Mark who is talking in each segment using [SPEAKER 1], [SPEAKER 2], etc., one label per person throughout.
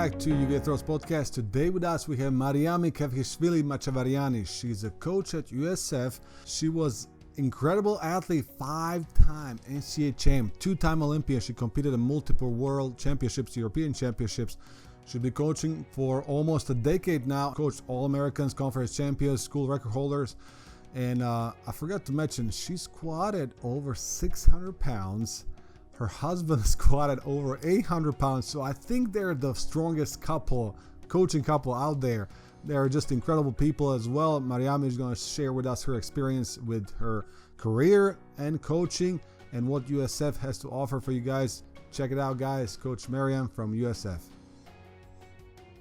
[SPEAKER 1] back to UVA Throws Podcast. Today with us we have Mariami Kevkhishvili-Machavariani. She's a coach at USF. She was incredible athlete, 5-time NCAA champ, 2-time Olympian. She competed in multiple world championships, European championships. She'll be coaching for almost a decade now. Coached All-Americans, conference champions, school record holders. And I forgot to mention, she squatted over 600 pounds. Her husband squatted over 800 pounds. So I think they're the strongest coaching couple out there. They're just incredible people as well. Mariam is going to share with us her experience with her career and coaching and what USF has to offer for you guys. Check it out, guys. Coach Mariam from USF.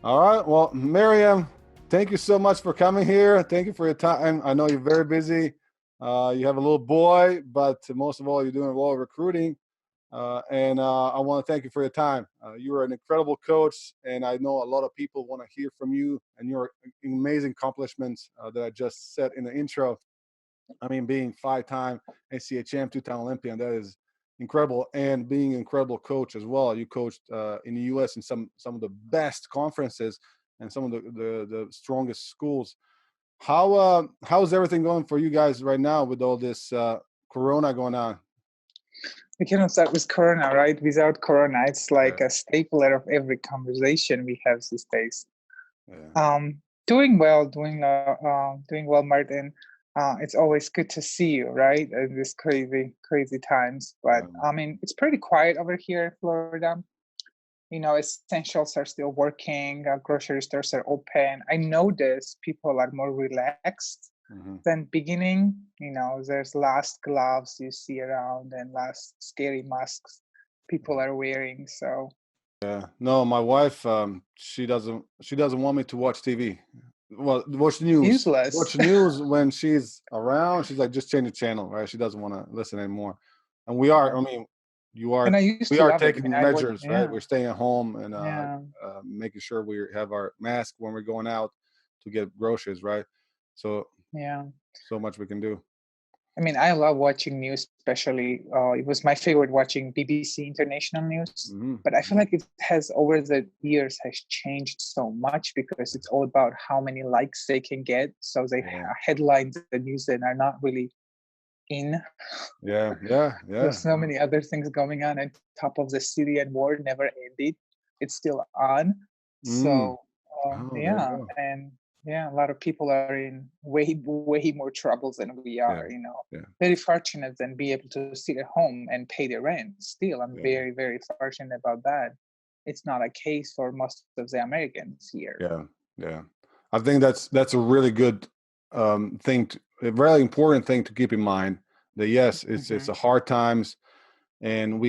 [SPEAKER 2] All right. Well, Mariam, thank you so much for coming here. Thank you for your time. I know you're very busy. You have a little boy, but most of all, you're doing a lot of recruiting. And I want to thank you for your time. You are an incredible coach, and I know a lot of people want to hear from you and your amazing accomplishments that I just said in the intro. I mean, being 5-time NCAA champ, 2-time Olympian, that is incredible, and being an incredible coach as well. You coached in the U.S. in some of the best conferences and some of the strongest schools. How's everything going for you guys right now with all this Corona going on?
[SPEAKER 3] We cannot start with Corona, right? Without Corona, it's like a stapler of every conversation we have these days. Yeah. Doing well, Martin. It's always good to see you, right? In these crazy times. But I mean, it's pretty quiet over here in Florida. You know, essentials are still working. Grocery stores are open. I notice people are more relaxed than beginning. You know, there's less gloves you see around and less scary masks people are wearing. So
[SPEAKER 2] yeah, no, my wife, she doesn't want me to watch TV. Well, watch news.
[SPEAKER 3] Useless.
[SPEAKER 2] Watch news when she's around. She's like, just change the channel, right? She doesn't want to listen anymore. And we are. I mean, we are taking measures, right? We're staying at home and making sure we have our mask when we're going out to get groceries, right? So so much we can do.
[SPEAKER 3] I mean, I love watching news, especially it was my favorite watching BBC International News. But I feel like it has over the years has changed so much because it's all about how many likes they can get. So they headline the news and are not really in.
[SPEAKER 2] Yeah.
[SPEAKER 3] There's so many other things going on, and top of the Syrian war never ended. It's still on. So a lot of people are in way more troubles than we are. You know, very fortunate than be able to sit at home and pay the rent. Still, I'm very, very fortunate about that. It's not a case for most of the Americans here.
[SPEAKER 2] Yeah. I think that's a really good thing, a very important thing to keep in mind. That it's a hard times, and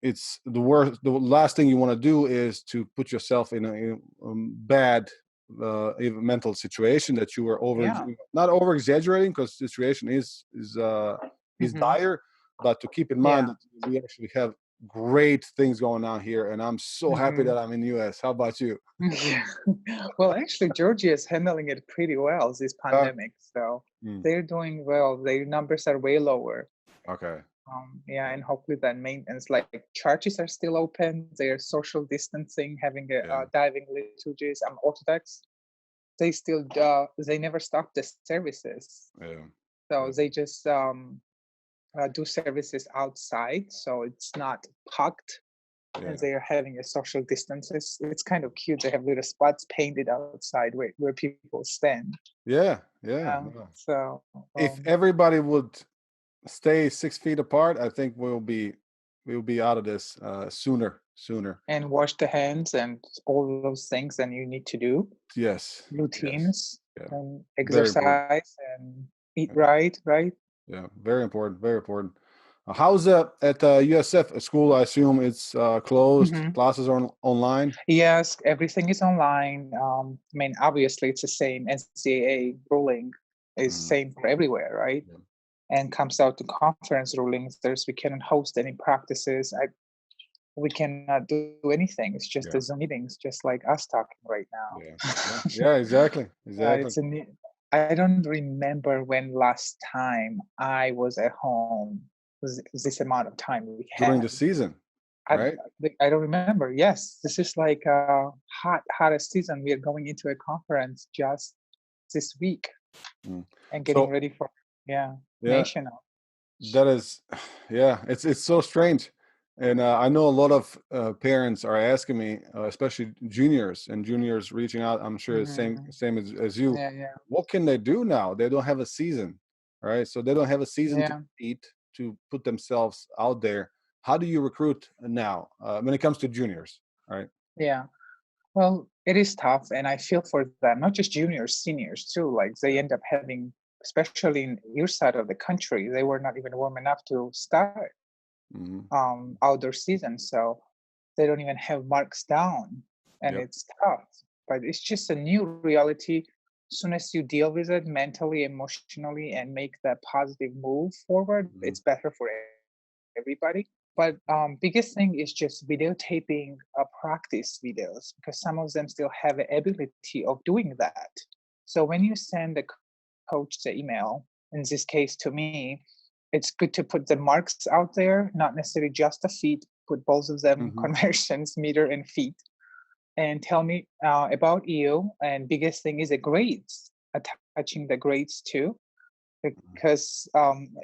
[SPEAKER 2] it's the worst. The last thing you want to do is to put yourself in a bad even mental situation that you were not over exaggerating, because the situation is dire, but to keep in mind that we actually have great things going on here, and I'm so happy that I'm in the US. How about you?
[SPEAKER 3] Well, actually, Georgia is handling it pretty well, this pandemic. So they're doing well. Their numbers are way lower.
[SPEAKER 2] Okay.
[SPEAKER 3] And hopefully that maintenance, like churches are still open. They're social distancing, having diving liturgies. I'm Orthodox. They still they never stop the services. So they just do services outside, so it's not packed. And they are having a social distance. It's kind of cute. They have little spots painted outside where people stand. So
[SPEAKER 2] if everybody would stay 6 feet apart, I think we'll be out of this sooner.
[SPEAKER 3] And wash the hands and all those things that you need to do. Routines and exercise and eat right.
[SPEAKER 2] Yeah, very important. How's at USF school? I assume it's closed. Classes are online.
[SPEAKER 3] Yes, everything is online. I mean, obviously, it's the same NCAA ruling is same for everywhere, right? And comes out to conference rulings. We cannot host any practices. We cannot do anything. It's just the Zoom meetings, just like us talking right now.
[SPEAKER 2] Yeah, exactly.
[SPEAKER 3] I don't remember when last time I was at home. This amount of time we had
[SPEAKER 2] during the season. right?
[SPEAKER 3] I don't remember. Yes, this is like hottest season. We are going into a conference just this week and getting
[SPEAKER 2] So
[SPEAKER 3] ready for
[SPEAKER 2] yeah,
[SPEAKER 3] national.
[SPEAKER 2] that is, yeah, it's so strange. And I know a lot of parents are asking me, especially juniors reaching out. I'm sure it's same as you.
[SPEAKER 3] Yeah,
[SPEAKER 2] What can they do now? They don't have a season, right? So they don't have a season to
[SPEAKER 3] yeah,
[SPEAKER 2] compete, to put themselves out there. How do you recruit now when it comes to juniors, right?
[SPEAKER 3] yeah. Well, it is tough, and I feel for them. Not just juniors, seniors too. Like they end up having, especially in your side of the country, they were not even warm enough to start
[SPEAKER 2] Hmm.
[SPEAKER 3] outdoor season, so they don't even have marks down, and
[SPEAKER 2] Yep.
[SPEAKER 3] it's tough. But it's just a new reality. As soon as you deal with it mentally, emotionally, and make that positive move forward,
[SPEAKER 2] Hmm.
[SPEAKER 3] it's better for everybody. But biggest thing is just videotaping practice videos, because some of them still have the ability of doing that. So when you send the coach the email, in this case to me, it's good to put the marks out there, not necessarily just the feet, put both of them
[SPEAKER 2] Hmm.
[SPEAKER 3] conversions, meter and feet, and tell me about you. And biggest thing is the grades, attaching the grades too, because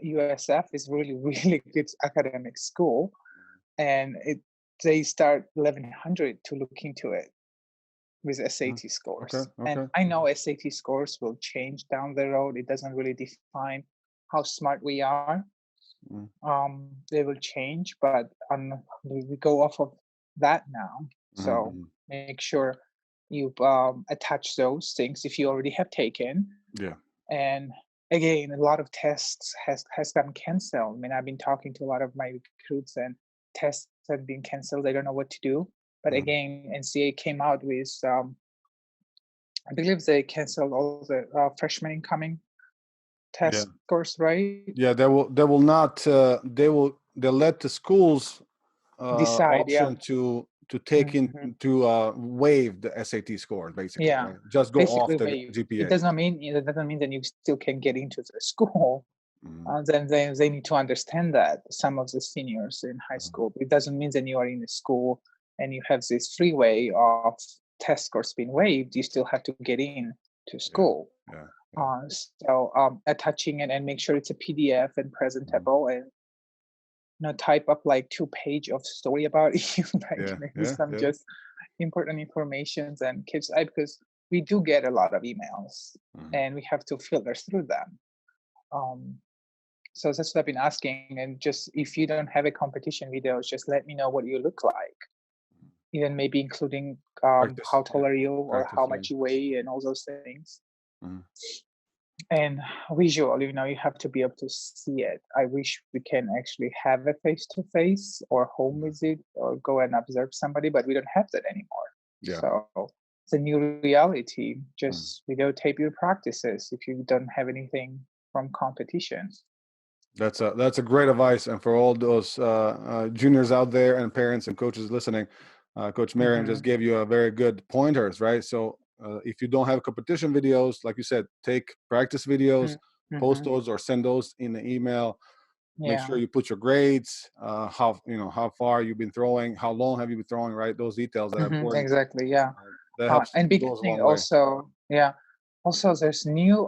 [SPEAKER 3] USF is really, really good academic school, and they start 1100 to look into it with SAT
[SPEAKER 2] Okay.
[SPEAKER 3] scores. And
[SPEAKER 2] Okay.
[SPEAKER 3] I know SAT scores will change down the road. It doesn't really define how smart we are.
[SPEAKER 2] Mm.
[SPEAKER 3] They will change, but we go off of that now. So
[SPEAKER 2] Hmm.
[SPEAKER 3] make sure you attach those things if you already have taken.
[SPEAKER 2] Yeah.
[SPEAKER 3] And again, a lot of tests has gotten canceled. I mean, I've been talking to a lot of my recruits, and tests have been canceled. They don't know what to do. But
[SPEAKER 2] Mhm.
[SPEAKER 3] again, NCAA came out with, I believe they canceled all the freshman incoming
[SPEAKER 2] Yeah.
[SPEAKER 3] test scores, right?
[SPEAKER 2] Yeah. They will not. They'll let the schools
[SPEAKER 3] Decide, yeah.
[SPEAKER 2] option to take in
[SPEAKER 3] Mhm.
[SPEAKER 2] to waive the SAT score, basically,
[SPEAKER 3] Yeah,
[SPEAKER 2] right? Just go off
[SPEAKER 3] basically
[SPEAKER 2] the
[SPEAKER 3] wave. It
[SPEAKER 2] GPA.
[SPEAKER 3] doesn't mean that you still can get into the school.
[SPEAKER 2] Mhm.
[SPEAKER 3] Then they need to understand that some of the seniors in high
[SPEAKER 2] Mhm.
[SPEAKER 3] school. It doesn't mean that you are in the school and you have this freeway of test scores being waived. You still have to get in to
[SPEAKER 2] Yeah.
[SPEAKER 3] school.
[SPEAKER 2] Yeah. Yeah.
[SPEAKER 3] So attaching it and make sure it's a PDF and
[SPEAKER 2] Mhm.
[SPEAKER 3] presentable, and type up like 2 page of story about you, like
[SPEAKER 2] Yeah.
[SPEAKER 3] maybe
[SPEAKER 2] Yeah.
[SPEAKER 3] some
[SPEAKER 2] Yeah.
[SPEAKER 3] just important informations and kids, because we do get a lot of emails
[SPEAKER 2] Mhm.
[SPEAKER 3] and we have to filter through them. Um, so that's what I've been asking. And just if you don't have a competition videos, just let me know what you look like. Even maybe including
[SPEAKER 2] Practice.
[SPEAKER 3] how
[SPEAKER 2] Yeah.
[SPEAKER 3] tall are you or
[SPEAKER 2] Practice.
[SPEAKER 3] how
[SPEAKER 2] Yeah.
[SPEAKER 3] much you weigh and all those things.
[SPEAKER 2] Mhm.
[SPEAKER 3] And visual, you have to be able to see it. I wish we can actually have a face-to-face or home
[SPEAKER 2] Mhm.
[SPEAKER 3] visit or go and observe somebody, but we don't have that anymore.
[SPEAKER 2] Yeah.
[SPEAKER 3] So it's a new reality.
[SPEAKER 2] Mhm.
[SPEAKER 3] Just videotape your practices if you don't have anything from competition.
[SPEAKER 2] That's a great advice, and for all those juniors out there and parents and coaches listening, Coach Mariam just
[SPEAKER 3] Mm-hmm.
[SPEAKER 2] gave you a very good pointers, right? So if you don't have competition videos, like you said, take practice videos, post
[SPEAKER 3] Mm-hmm.
[SPEAKER 2] those or send those in the email. Make
[SPEAKER 3] Yeah.
[SPEAKER 2] sure you put your grades, how far you've been throwing, how long have you been throwing, right? Those details that are important.
[SPEAKER 3] Exactly. Yeah.
[SPEAKER 2] That helps
[SPEAKER 3] And big
[SPEAKER 2] goes a
[SPEAKER 3] thing
[SPEAKER 2] long way.
[SPEAKER 3] also, yeah. Also, there's new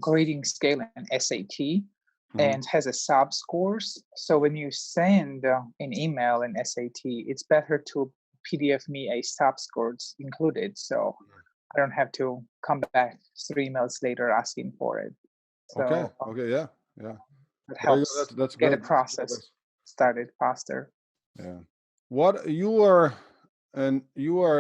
[SPEAKER 3] grading scale in SAT
[SPEAKER 2] Hmm.
[SPEAKER 3] and has a sub scores. So when you send an email in SAT, it's better to PDF me a sub scores included, so I don't have to come back 3 emails later asking for it.
[SPEAKER 2] Okay.
[SPEAKER 3] So
[SPEAKER 2] Okay. Yeah. Yeah.
[SPEAKER 3] it
[SPEAKER 2] There you go.
[SPEAKER 3] helps
[SPEAKER 2] That's
[SPEAKER 3] get a
[SPEAKER 2] good. That's good
[SPEAKER 3] process
[SPEAKER 2] advice.
[SPEAKER 3] started faster.
[SPEAKER 2] Yeah. What you are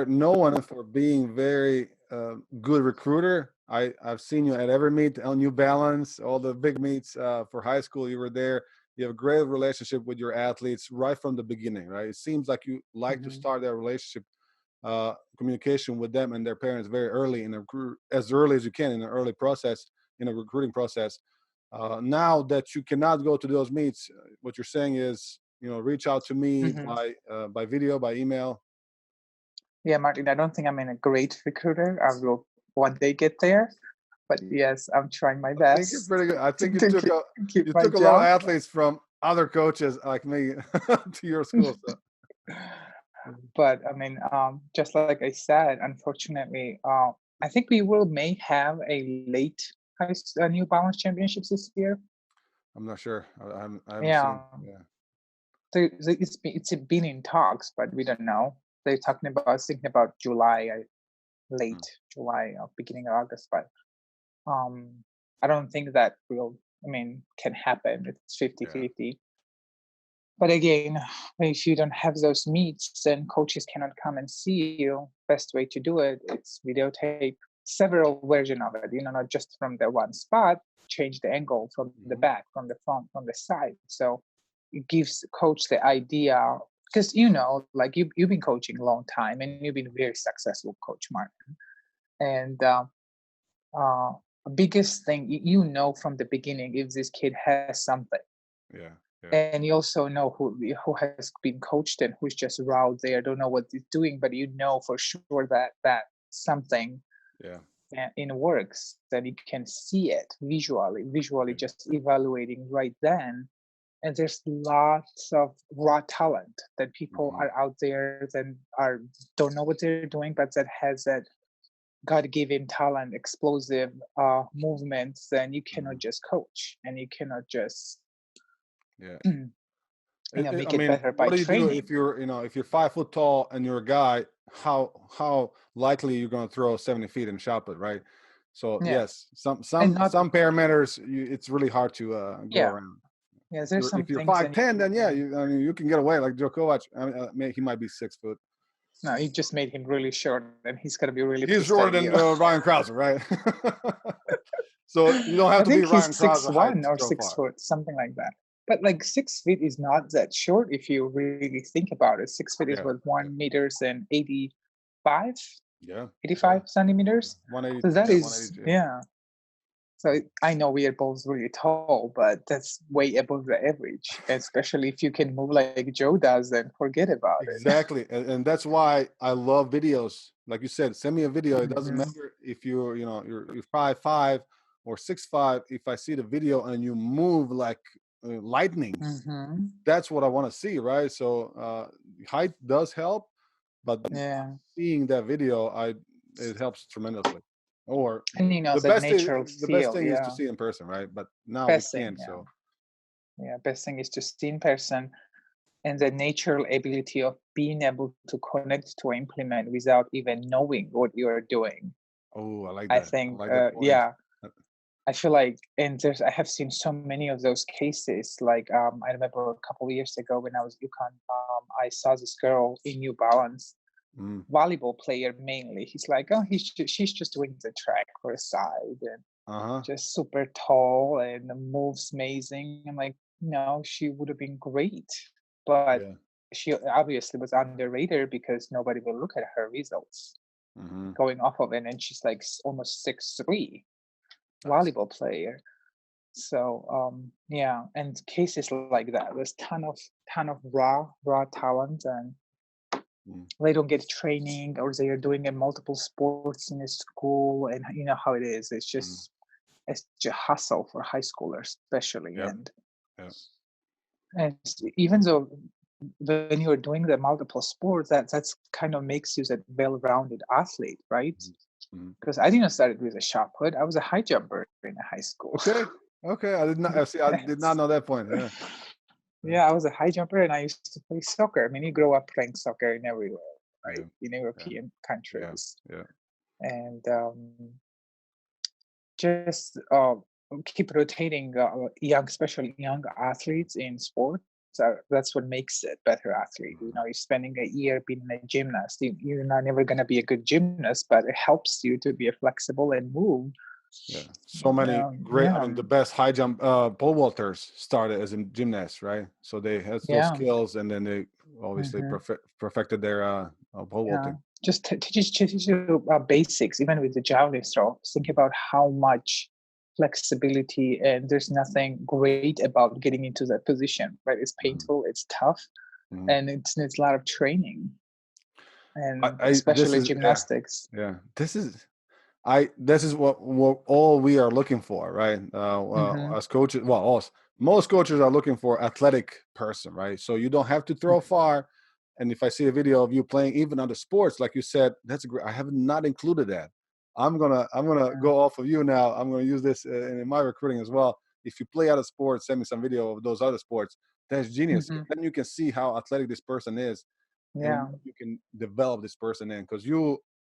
[SPEAKER 2] known for being very good recruiter. I've seen you at every meet on New Balance, all the big meets for high school. You were there. You have a great relationship with your athletes right from the beginning, right? It seems like you like to
[SPEAKER 3] Mhm.
[SPEAKER 2] start that relationship, communication with them and their parents very early as early as you can in the early process, in a recruiting process. Now that you cannot go to those meets, what you're saying is, reach out to me
[SPEAKER 3] Mhm.
[SPEAKER 2] by video, by email.
[SPEAKER 3] Yeah, Martin, I don't think I'm a great recruiter. I will one day get there. But yes, I'm trying my
[SPEAKER 2] I think you're
[SPEAKER 3] best
[SPEAKER 2] pretty good. I think you
[SPEAKER 3] to
[SPEAKER 2] took a
[SPEAKER 3] keep
[SPEAKER 2] you
[SPEAKER 3] my
[SPEAKER 2] took a lot of
[SPEAKER 3] job.
[SPEAKER 2] athletes from other coaches like me to your school. So.
[SPEAKER 3] But I mean, just like I said, unfortunately, I think we may have a late New Balance Championships this year.
[SPEAKER 2] I'm not sure. I haven't
[SPEAKER 3] Yeah.
[SPEAKER 2] seen. Yeah.
[SPEAKER 3] It's been in talks, but we don't know. They're thinking about July, late July or beginning of August. But I don't think that can happen. It's 50-50. But again, if you don't have those meets, then coaches cannot come and see you. Best way to do it, it's videotape several versions of it, not just from the one spot, change the angle from the back, from the front, from the side. So it gives coach the idea, because like you've been coaching a long time and you've been very successful, Coach Martin. And biggest thing, from the beginning if this kid has something.
[SPEAKER 2] Yeah.
[SPEAKER 3] And you also know who has been coached and who's just raw there, don't know what he's doing, but for sure that something in works, that you can see it visually just evaluating right then. And there's lots of raw talent that people are out there that don't know what they're doing, but that has that God-given talent, explosive movements. Then you cannot just coach, and you cannot just make it better by
[SPEAKER 2] what do you
[SPEAKER 3] training.
[SPEAKER 2] do if you're 5 foot tall and you're a guy? How likely you're going to throw 70 feet in shot put, right? So yes, some parameters it's really hard to go around.
[SPEAKER 3] Yeah, there's some.
[SPEAKER 2] If you're 5'10", then you can get away like Djokovic. He might be 6 foot.
[SPEAKER 3] No, you just made him really short, and he's gonna be really.
[SPEAKER 2] He's shorter than Ryan Krauser, right? So you don't have to be Ryan Krauser.
[SPEAKER 3] 6'1" or 6 foot, something like that. But like 6 feet is not that short if you really think about it. 6 feet is what 1 meters and 85. 85 centimeters.
[SPEAKER 2] 180.
[SPEAKER 3] So that is So I know we are both really tall, but that's way above the average. Especially if you can move like Joe does, then forget about it.
[SPEAKER 2] Exactly, and that's why I love videos. Like you said, send me a video. It doesn't matter if you're 5'5" or 6'5". If I see the video and you move like lightning, that's what I want to see, right? So height does help, but seeing that video, it helps tremendously. Or the best thing is to see in person, right? But now we can't. So
[SPEAKER 3] best thing is to see in person, and the natural ability of being able to connect to implement without even knowing what you're doing.
[SPEAKER 2] Oh, I like that.
[SPEAKER 3] I think I feel like, and I have seen so many of those cases. Like I remember a couple of years ago when I was UConn, I saw this girl in New Balance. Volleyball player mainly. He's like, she's just doing the track for a side and just super tall and moves amazing. I'm like, no, she would have been great, but she obviously was underrated because nobody will look at her results going off of it. And she's like almost 6'3", volleyball player. So and cases like that. There's ton of raw talent, and they don't get training, or they are doing multiple sports in a school, and you know how it is. It's just it's a hustle for high schoolers, especially. And even though when you're doing the multiple sports, that's kind of makes you that well-rounded athlete, right? Because I didn't start with a shot put. I was a high jumper in high school.
[SPEAKER 2] Okay. I did not know that point.
[SPEAKER 3] Yeah, I was a high jumper, and I used to play soccer. I mean, you grow up playing soccer in everywhere, right? In European countries. And just keep rotating especially young athletes in sports. That's what makes it better athlete. You're spending a year being a gymnast. You're not never going to be a good gymnast, but it helps you to be flexible and move.
[SPEAKER 2] So many great. I mean, the best high jump pole vaulters started as a gymnast, right? So they had those skills, and then they obviously perfected their pole vaulting.
[SPEAKER 3] Just teach you basics, even with the javelin throw. Think about how much flexibility, and there's nothing great about getting into that position, right? It's painful, it's tough, and it needs a lot of training, and especially gymnastics.
[SPEAKER 2] This is what all we are looking for, right? As coaches, most coaches are looking for athletic person, right? So you don't have to throw far, And if I see a video of you playing even other sports, like you said, that's great. I have not included that. I'm gonna go off of you now. I'm gonna use this in my recruiting as well. If you play other sports, send me some video of those other sports. That's genius. Then you can see how athletic this person is, and you can develop this person in. Because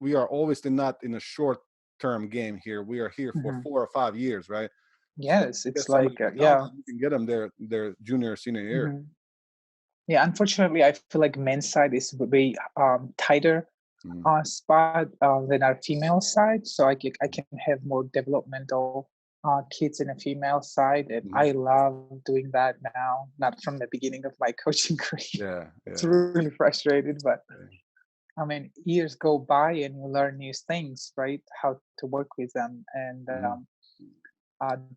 [SPEAKER 2] we are obviously not in a short-term game here. We are here for 4 or 5 years, right?
[SPEAKER 3] Yes, it's
[SPEAKER 2] Somebody
[SPEAKER 3] like
[SPEAKER 2] talented, you can get them their junior, senior year.
[SPEAKER 3] Yeah, unfortunately, I feel like men's side is way tighter spot than our female side. So I can have more developmental kids in a female side, and I love doing that now. Not from the beginning of my coaching career. It's really frustrated, but I mean, years go by and you learn new things, right? How to work with them, and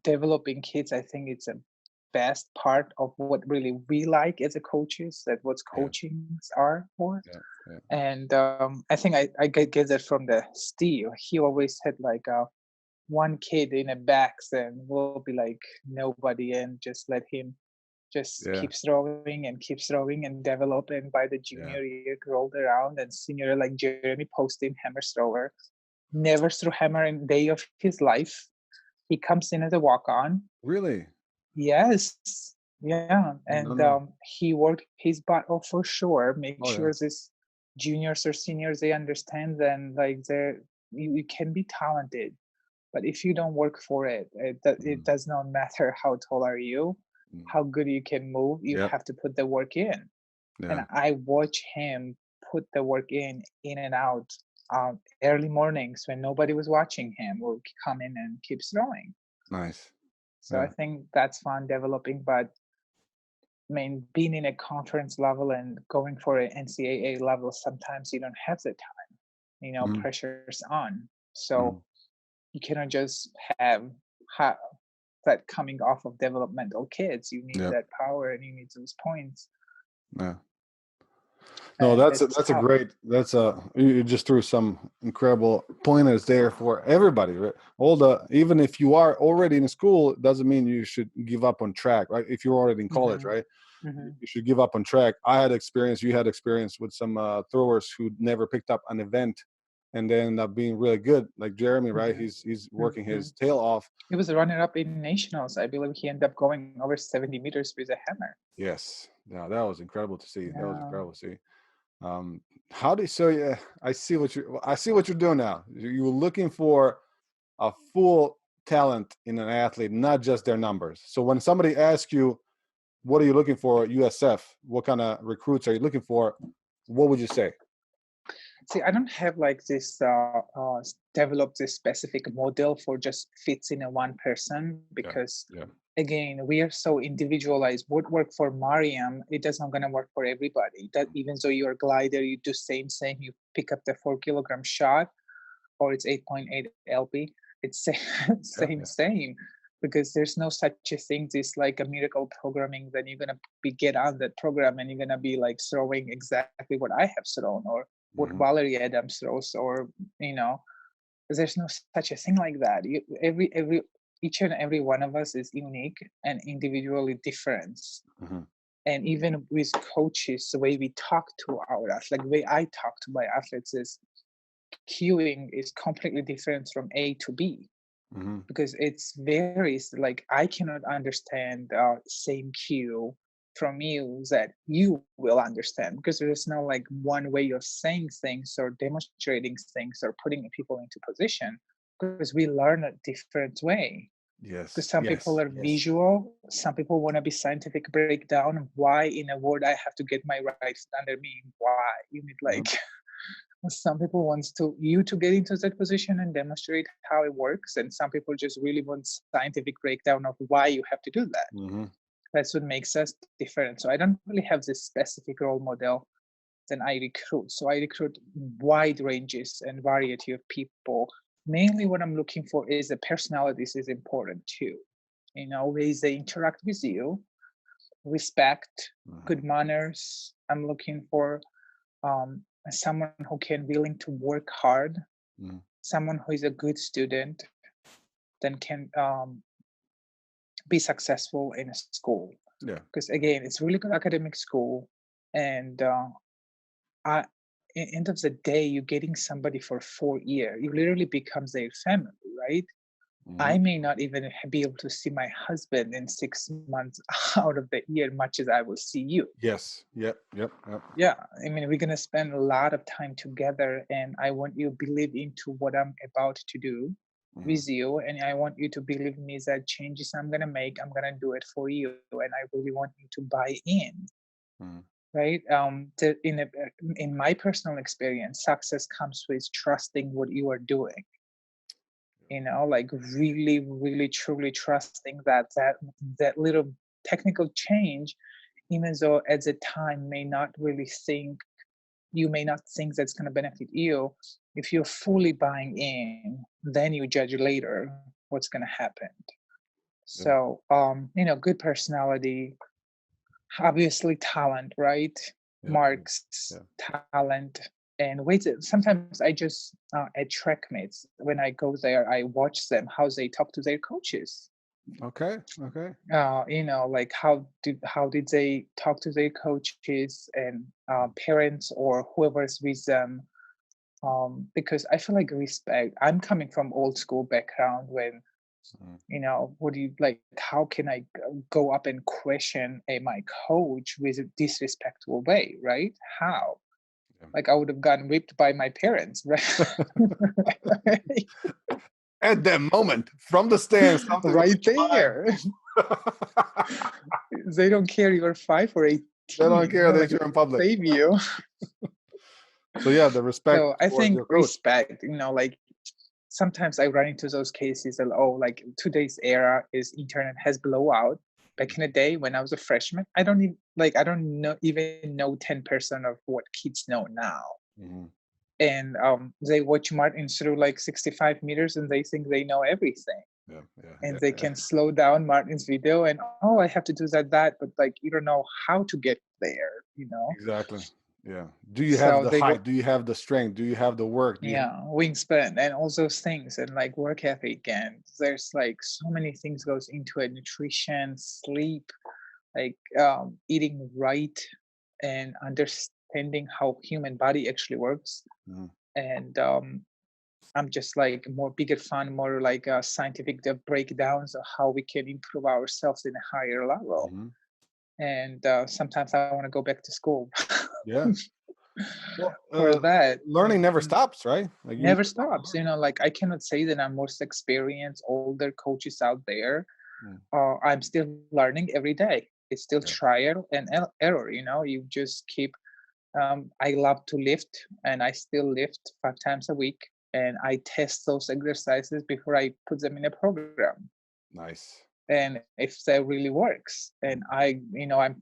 [SPEAKER 3] developing kids. I think it's a best part of what really we like as a coaches, that what coachings are for. And I think I get that from the Steve. He always had like one kid in a box and we'll be like nobody, and just let him just keep throwing and develop. And by the junior year rolled around, and senior, like Jeremy posting hammer thrower, never threw hammer in day of his life. He comes in as a walk-on.
[SPEAKER 2] Really?
[SPEAKER 3] Yes. Yeah. And he worked his butt off for sure. Make sure this juniors or seniors, they understand then, like, you can be talented, but if you don't work for it, it does not matter how tall are you, how good you can move. You have to put the work in. And I watch him put the work in and out. Early mornings when nobody was watching him, will come in and keep throwing.
[SPEAKER 2] Nice.
[SPEAKER 3] So I think that's fun developing. But I mean, being in a conference level and going for an NCAA level, sometimes you don't have the time. Pressure's on. So you cannot just have that coming off of developmental kids. You need that power and you need those points.
[SPEAKER 2] Yeah. No, you just threw some incredible pointers there for everybody, right? Even if you are already in school, it doesn't mean you should give up on track, right? If you're already in college, right? You should give up on track. You had experience with some throwers who never picked up an event and then end up being really good, like Jeremy, right? He's working his tail off.
[SPEAKER 3] He was a runner-up in nationals. I believe he ended up going over 70 meters with a hammer.
[SPEAKER 2] Yes. Yeah, that was incredible to see.
[SPEAKER 3] Yeah.
[SPEAKER 2] That was incredible to see. I see what you're doing now. You're looking for a full talent in an athlete, not just their numbers. So when somebody asks you, what are you looking for at USF? What kind of recruits are you looking for? What would you say?
[SPEAKER 3] See, I don't have like this developed this specific model for just fits in a one person, because again, we are so individualized. What worked for Mariam, it doesn't gonna work for everybody. That even though you're a glider, you do same, you pick up the 4 kilogram shot, or it's 8.8 LP, it's same. Because there's no such a thing, this like a miracle programming, then you're gonna get on that program and you're gonna be like throwing exactly what I have thrown, or what Valerie Adams throws, or there's no such a thing like that. Each and every one of us is unique and individually different. And even with coaches, the way we talk to our athletes, like the way I talk to my athletes, is cueing is completely different from A to B. Because it's varies. Like I cannot understand same cue from you that you will understand, because there is no like one way of saying things or demonstrating things or putting people into position, because we learn a different way.
[SPEAKER 2] Yes.
[SPEAKER 3] Because some people are visual, some people want to be scientific breakdown of why in a word I have to get my right under me. Why you need like some people wants you to get into that position and demonstrate how it works, and some people just really want scientific breakdown of why you have to do that. That's what makes us different. So I don't really have this specific role model. Then I recruit. So I recruit wide ranges and variety of people. Mainly what I'm looking for is the personalities is important too. Ways they interact with you, respect, good manners. I'm looking for someone who can willing to work hard, someone who is a good student, then can be successful in a school. Because again, it's really good academic school, and end of the day, you're getting somebody for 4 years. You literally becomes their family, right? I may not even be able to see my husband in 6 months out of the year, much as I will see you.
[SPEAKER 2] Yes. Yep.
[SPEAKER 3] Yeah, I mean, we're gonna spend a lot of time together, and I want you to believe into what I'm about to do with you, and I want you to believe me that changes I'm gonna make, I'm gonna do it for you, and I really want you to buy in. Right? In my personal experience, success comes with trusting what you are doing. Like really, really, truly trusting that little technical change, even though at the time you may not think that's going to benefit you. If you're fully buying in, then you judge later what's going to happen. So, good personality, obviously talent, right? Marks, talent, and wait. Sometimes I just at track meets, when I go there, I watch them how they talk to their coaches.
[SPEAKER 2] Okay.
[SPEAKER 3] Like how did they talk to their coaches and parents or whoever's with them? Because I feel like respect. I'm coming from old school background when what do you like? How can I go up and question my coach with a disrespectful way, right? How? Like I would have gotten whipped by my parents, right?
[SPEAKER 2] At that moment, from the stands,
[SPEAKER 3] right there. They don't care you're 5 or 8.
[SPEAKER 2] They don't care that you're in public.
[SPEAKER 3] Save you.
[SPEAKER 2] So yeah, the respect.
[SPEAKER 3] So I think respect. Like sometimes I run into those cases that like today's era is internet has blowout. Back in the day when I was a freshman, I don't even know 10% of what kids know now. And they watch Martin through like 65 meters and they think they know everything. And they can slow down Martin's video and I have to do that, but like you don't know how to get there.
[SPEAKER 2] Exactly. Yeah. Do you have the height? Do you have the strength? Do you have the work?
[SPEAKER 3] Wingspan and all those things, and like work ethic, and there's like so many things goes into it: nutrition, sleep, like eating right, and understanding how human body actually works. And I'm just like bigger fan, more like scientific breakdowns of how we can improve ourselves in a higher level. And sometimes I want to go back to school.
[SPEAKER 2] Yeah. Well,
[SPEAKER 3] for that,
[SPEAKER 2] learning never stops, right? Like
[SPEAKER 3] never stops. Like I cannot say that I'm most experienced, older coaches out there. I'm still learning every day. It's still trial and error. You just keep. I love to lift, and I still lift 5 times a week, and I test those exercises before I put them in a program.
[SPEAKER 2] Nice.
[SPEAKER 3] And if that really works, and I'm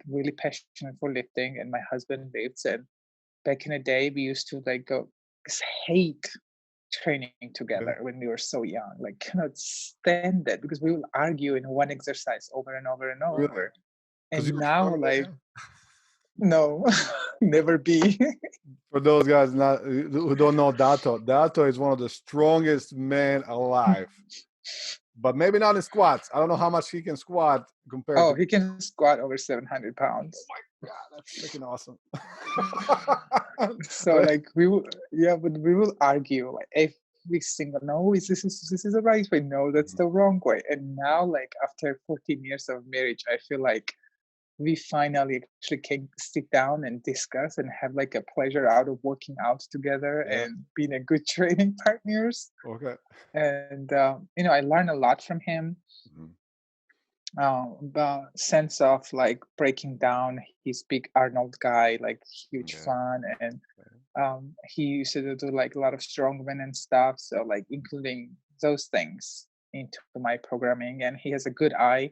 [SPEAKER 3] really passionate for lifting, and my husband lifts, and back in the day we used to like go hate training together when we were so young, like cannot stand that because we will argue in one exercise over and over and over. Really? And now like no, never be.
[SPEAKER 2] For those guys who don't know Dato is one of the strongest men alive. But maybe not in squats. I don't know how much he can squat compared to...
[SPEAKER 3] he can squat over 700 pounds.
[SPEAKER 2] Oh my God, that's freaking awesome.
[SPEAKER 3] So like we will argue like every single, no, this is the right way. No, that's the wrong way. And now like after 14 years of marriage, I feel like we finally actually can sit down and discuss and have like a pleasure out of working out together and being a good training partners.
[SPEAKER 2] Okay.
[SPEAKER 3] And I learned a lot from him. The sense of like breaking down. He's big Arnold guy, like huge fan, and he used to do like a lot of strongman and stuff. So like including those things into my programming, and he has a good eye.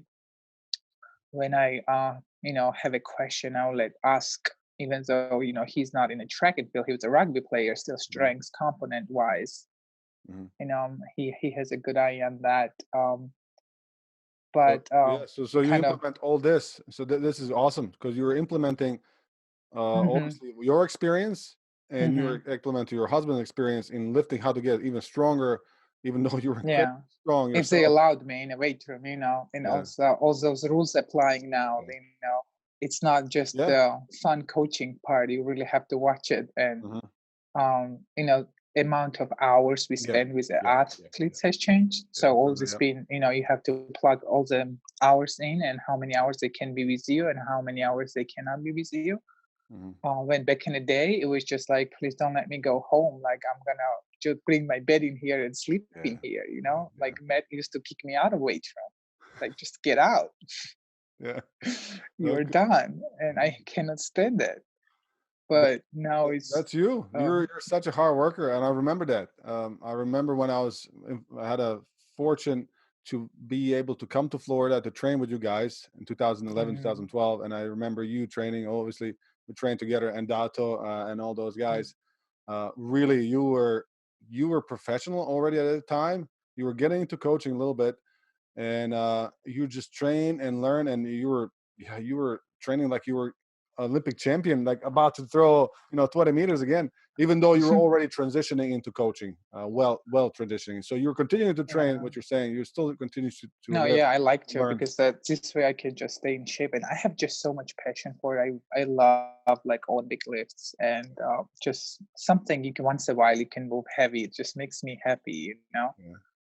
[SPEAKER 3] When I have a question, I'll ask, even though he's not in a track and field, he was a rugby player, still strengths component wise. He has a good eye on that.
[SPEAKER 2] So you implement all this. So this is awesome because you're implementing obviously your experience and you're implementing your husband's experience in lifting, how to get even stronger, even though you're strong yourself.
[SPEAKER 3] If they allowed me in a weight room, and also all those rules applying now, it's not just the fun coaching part. You really have to watch it, and you know, amount of hours we spend with the athletes has changed. So all this been, you know, you have to plug all the hours in, and how many hours they can be with you and how many hours they cannot be with you. When back in the day, it was just like, please don't let me go home. Like, I'm gonna just bring my bed in here and sleep in here, you know? Like, Matt used to kick me out of weight room. Like, just get out. You're done. And I cannot stand that. But now
[SPEAKER 2] that's you. You're such a hard worker, and I remember that. I remember when I had a fortune to be able to come to Florida to train with you guys in 2011, 2012, and I remember you training. Obviously, we trained together, and Dato and all those guys. Really, you were professional already at the time. You were getting into coaching a little bit, and you just train and learn, and you were training like you were Olympic champion, like about to throw 20 meters again, even though you were already transitioning into coaching, well transitioning. So you're continuing to train. What you're saying, you still continue to
[SPEAKER 3] no live, I like to learn. Because this way I can just stay in shape, and I have just so much passion for it. I love like Olympic lifts, and just something you can once in a while you can move heavy. It just makes me happy,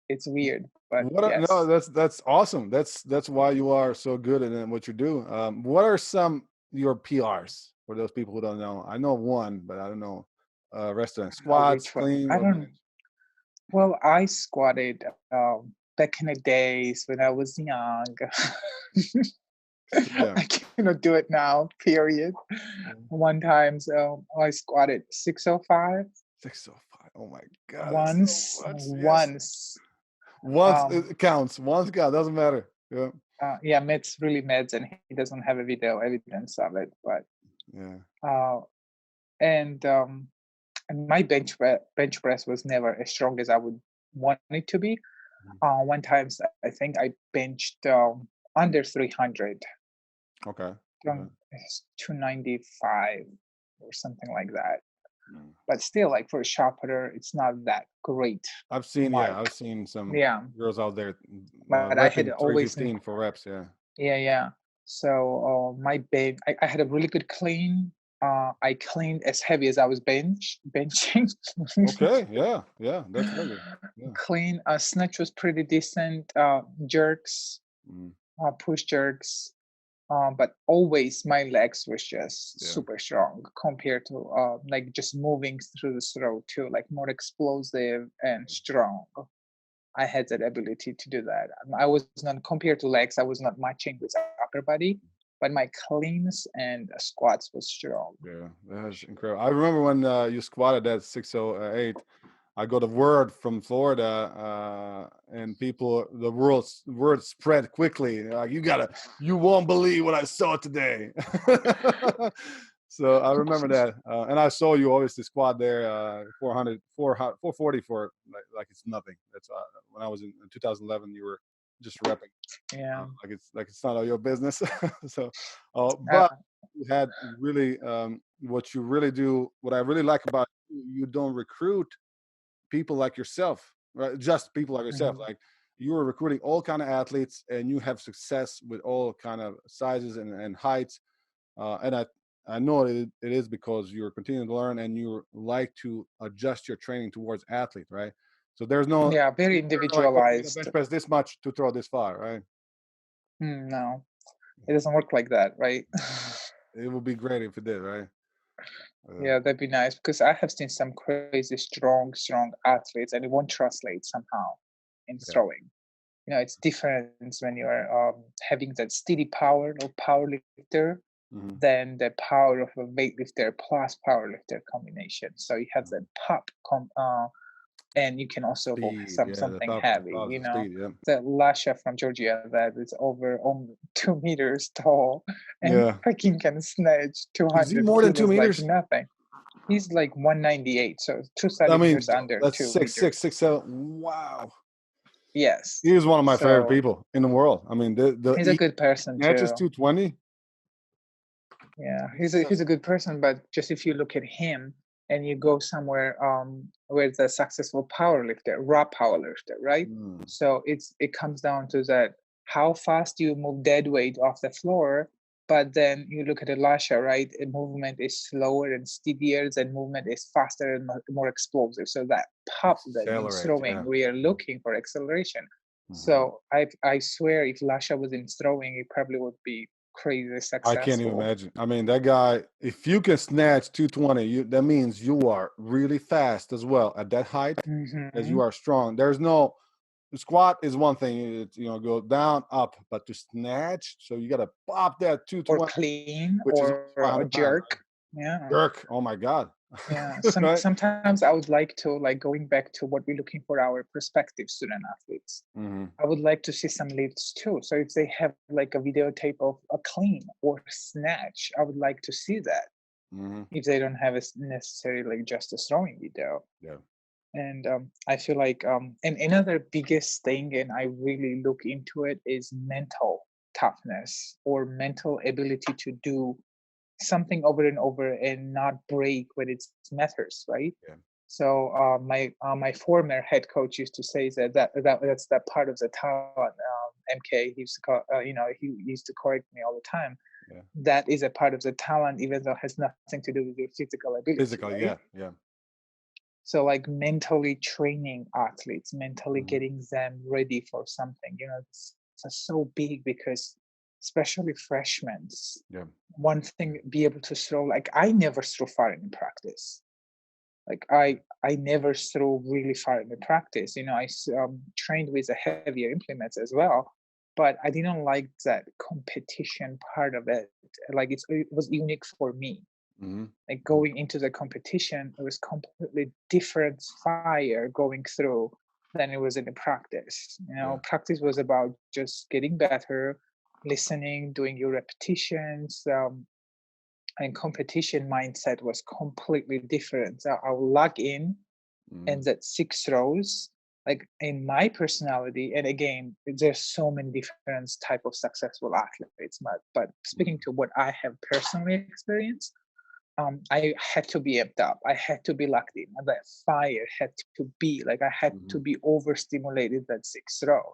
[SPEAKER 3] It's weird, but
[SPEAKER 2] no, that's awesome. That's why you are so good at what you do. What are some your PRs for those people who don't know? I know one, but I don't know. Restaurant squats, clean.
[SPEAKER 3] I don't. Well, I squatted back in the days when I was young. I cannot do it now. Period. One time, I squatted 605.
[SPEAKER 2] 605. Oh my God.
[SPEAKER 3] Once.
[SPEAKER 2] It counts. Once counts. Doesn't matter. Yeah.
[SPEAKER 3] Matt's really meds, and he doesn't have a video evidence of it, but and my bench press was never as strong as I would want it to be. One time I think I benched under 300.
[SPEAKER 2] Okay.
[SPEAKER 3] 295 or something like that. But still, like for a shot putter, it's not that great.
[SPEAKER 2] I've seen some girls out there.
[SPEAKER 3] But I had always
[SPEAKER 2] 315 for reps.
[SPEAKER 3] So my bench, I had a really good clean. I cleaned as heavy as I was benching.
[SPEAKER 2] Okay, that's good.
[SPEAKER 3] Clean. Snatch was pretty decent. Jerks, push jerks. But always my legs was just super strong compared to like just moving through the throat too, like more explosive and strong. I had that ability to do that. I was not, compared to legs, I was not matching with upper body, but my cleans and squats was strong.
[SPEAKER 2] Yeah, that's incredible. I remember when you squatted at 608. I got a word from Florida, and people, the word spread quickly. Like, you won't believe what I saw today. So I remember that, and I saw you obviously squat there, 440 for like it's nothing. That's when I was in 2011. You were just repping, like it's none of your business. So, but you had really what you really do. What I really like about you don't recruit people like yourself, right? Just people like yourself. Like, you are recruiting all kind of athletes, and you have success with all kind of sizes and heights. And I know it is because you're continuing to learn, and you like to adjust your training towards athlete, right? So there's no
[SPEAKER 3] very individualized.
[SPEAKER 2] Bench press this much to throw this far, right?
[SPEAKER 3] No, it doesn't work like that, right?
[SPEAKER 2] It would be great if it did, right?
[SPEAKER 3] That'd be nice, because I have seen some crazy strong athletes, and it won't translate somehow in throwing. It's different when you're having that steady power of power lifter than the power of a weightlifter plus power lifter combination. So you have that pop and you can also hold something heavy. The Lasha from Georgia that is over 2 meters tall and freaking can snatch 200.
[SPEAKER 2] Is he more than 2 meters?
[SPEAKER 3] Like nothing. He's like 198, so 2 centimeters under.
[SPEAKER 2] That's
[SPEAKER 3] 2
[SPEAKER 2] 6'6",
[SPEAKER 3] meters.
[SPEAKER 2] 6'7". Wow.
[SPEAKER 3] Yes.
[SPEAKER 2] He is one of my favorite people in the world. I mean,
[SPEAKER 3] he's a good person too.
[SPEAKER 2] Matches 220.
[SPEAKER 3] Yeah, he's a good person, but just if you look at him and you go somewhere where it's a successful raw power lifter, right? So it comes down to that: how fast you move dead weight off the floor But then you look at Lasha, right? Movement is slower and steadier, and movement is faster and more explosive. So that pop that means throwing, we are looking for acceleration. So I swear, if Lasha was in throwing, it probably would be crazy successful.
[SPEAKER 2] I can't even imagine. I mean, that guy, if you can snatch 220, that means you are really fast as well at that height, as you are strong. There's no squat is one thing, it's, go down, up, but to snatch, so you got to pop that 220
[SPEAKER 3] or clean,
[SPEAKER 2] which
[SPEAKER 3] or a jerk.
[SPEAKER 2] Pounds.
[SPEAKER 3] Yeah,
[SPEAKER 2] jerk. Oh my God.
[SPEAKER 3] Yeah,
[SPEAKER 2] Right?
[SPEAKER 3] sometimes I would like to, going back to what we're looking for our prospective student athletes. I would like to see some lifts too. So if they have like a videotape of a clean or snatch, I would like to see that. If they don't have necessarily just a throwing video.
[SPEAKER 2] Yeah.
[SPEAKER 3] And I feel like, and another biggest thing, and I really look into it, is mental toughness or mental ability to do something over and over and not break when it matters, right?
[SPEAKER 2] Yeah.
[SPEAKER 3] So my former head coach used to say that's that part of the talent. MK, he used to call, he used to correct me all the time.
[SPEAKER 2] Yeah.
[SPEAKER 3] That is a part of the talent, even though it has nothing to do with your physical ability.
[SPEAKER 2] Physical,
[SPEAKER 3] right?
[SPEAKER 2] yeah.
[SPEAKER 3] So like mentally training athletes, mentally getting them ready for something, it's so big, because especially freshmen, one thing, be able to throw, like I never threw far in practice. Like I never threw really far in the practice. I trained with the heavier implements as well, but I didn't like that competition part of it. Like it was unique for me. Like going into the competition, it was completely different fire going through than it was in the practice. Practice was about just getting better, listening, doing your repetitions, and competition mindset was completely different. So I will log in, and that 6 rows, like in my personality, and again, there's so many different type of successful athletes, but speaking to what I have personally experienced, I had to be amped up. I had to be locked in. And that fire had to be like, I had to be overstimulated that 6th row,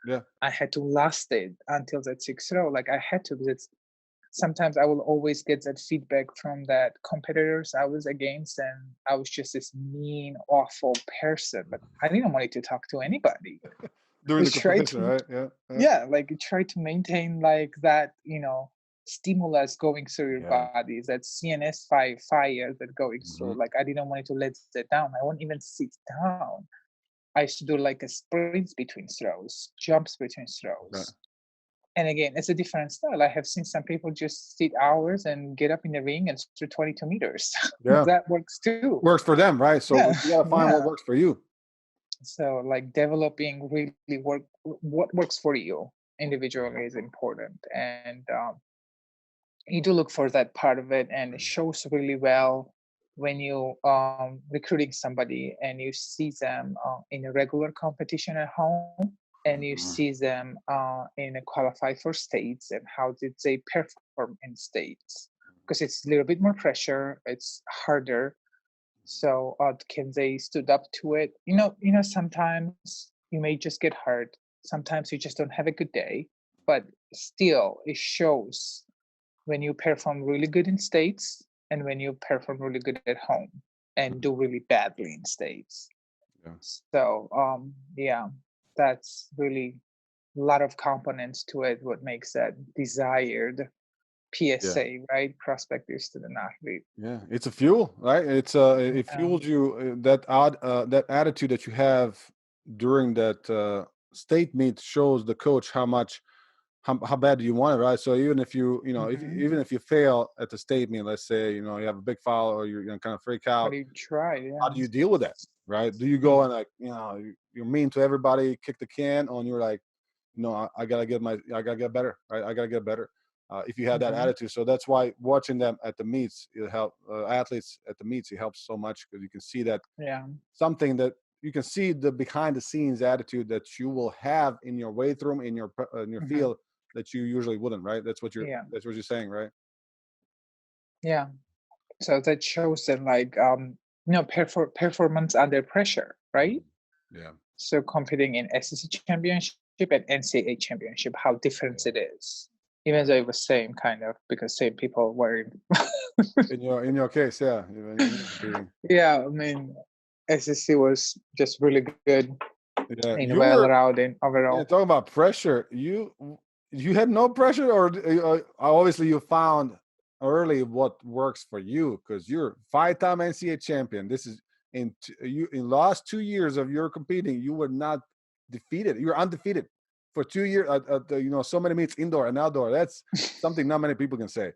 [SPEAKER 2] Yeah.
[SPEAKER 3] I had to last it until that 6th row. Like I had to, because sometimes I will always get that feedback from that competitors I was against, and I was just this mean, awful person, but I didn't want to talk to anybody.
[SPEAKER 2] During the competition, right?
[SPEAKER 3] Yeah, like try to maintain like that, stimulus going through your body, that CNS fire that going through. Like I didn't want to let that down. I won't even sit down. I used to do like a sprints between throws, jumps between throws.
[SPEAKER 2] Right.
[SPEAKER 3] And again, it's a different style. I have seen some people just sit hours and get up in the ring and throw 22 meters.
[SPEAKER 2] Yeah.
[SPEAKER 3] That works too.
[SPEAKER 2] Works for them, right? So you gotta find what works for you.
[SPEAKER 3] So like developing really what works for you individually is important. And you do look for that part of it, and it shows really well when you recruiting somebody and you see them in a regular competition at home, and you see them in a qualify for states, and how did they perform in states, because it's a little bit more pressure, it's harder. So can they stood up to it? Sometimes you may just get hurt, sometimes you just don't have a good day, but still it shows when you perform really good in states and when you perform really good at home and do really badly in states. So that's really a lot of components to it, what makes that desired PSA, right? Prospective student athlete.
[SPEAKER 2] Yeah, it's a fuel, right? It's it fuels you. That attitude that you have during that state meet shows the coach how bad do you want it, right? So even if you even if you fail at the state meet, let's say you have a big foul or you're gonna kind of freak out.
[SPEAKER 3] How do you try? Yeah.
[SPEAKER 2] How do you deal with that, right? Do you go and you're mean to everybody, kick the can, or you're like, I gotta get better, right? I gotta get better. If you have that attitude, so that's why watching them at the meets, it help athletes at the meets. It helps so much because you can see that something that you can see the behind the scenes attitude that you will have in your weight room, in your field, that you usually wouldn't, right? That's what you're saying, right?
[SPEAKER 3] Yeah. So that shows that like performance under pressure, right?
[SPEAKER 2] Yeah.
[SPEAKER 3] So competing in SEC championship and NCAA championship, how different it is. Even though it was same kind of, because same people were
[SPEAKER 2] In your case, yeah. Even you competing.
[SPEAKER 3] yeah, I mean, SSC was just really good
[SPEAKER 2] Yeah,
[SPEAKER 3] and
[SPEAKER 2] you
[SPEAKER 3] well
[SPEAKER 2] were.
[SPEAKER 3] rounded
[SPEAKER 2] Yeah,
[SPEAKER 3] overall.
[SPEAKER 2] talking about pressure. You had no pressure, or obviously you found early what works for you, because you're 5-time NCAA champion. This is in last 2 years of your competing, you were not defeated. You were undefeated for 2 years. So many meets indoor and outdoor. That's something not many people can say.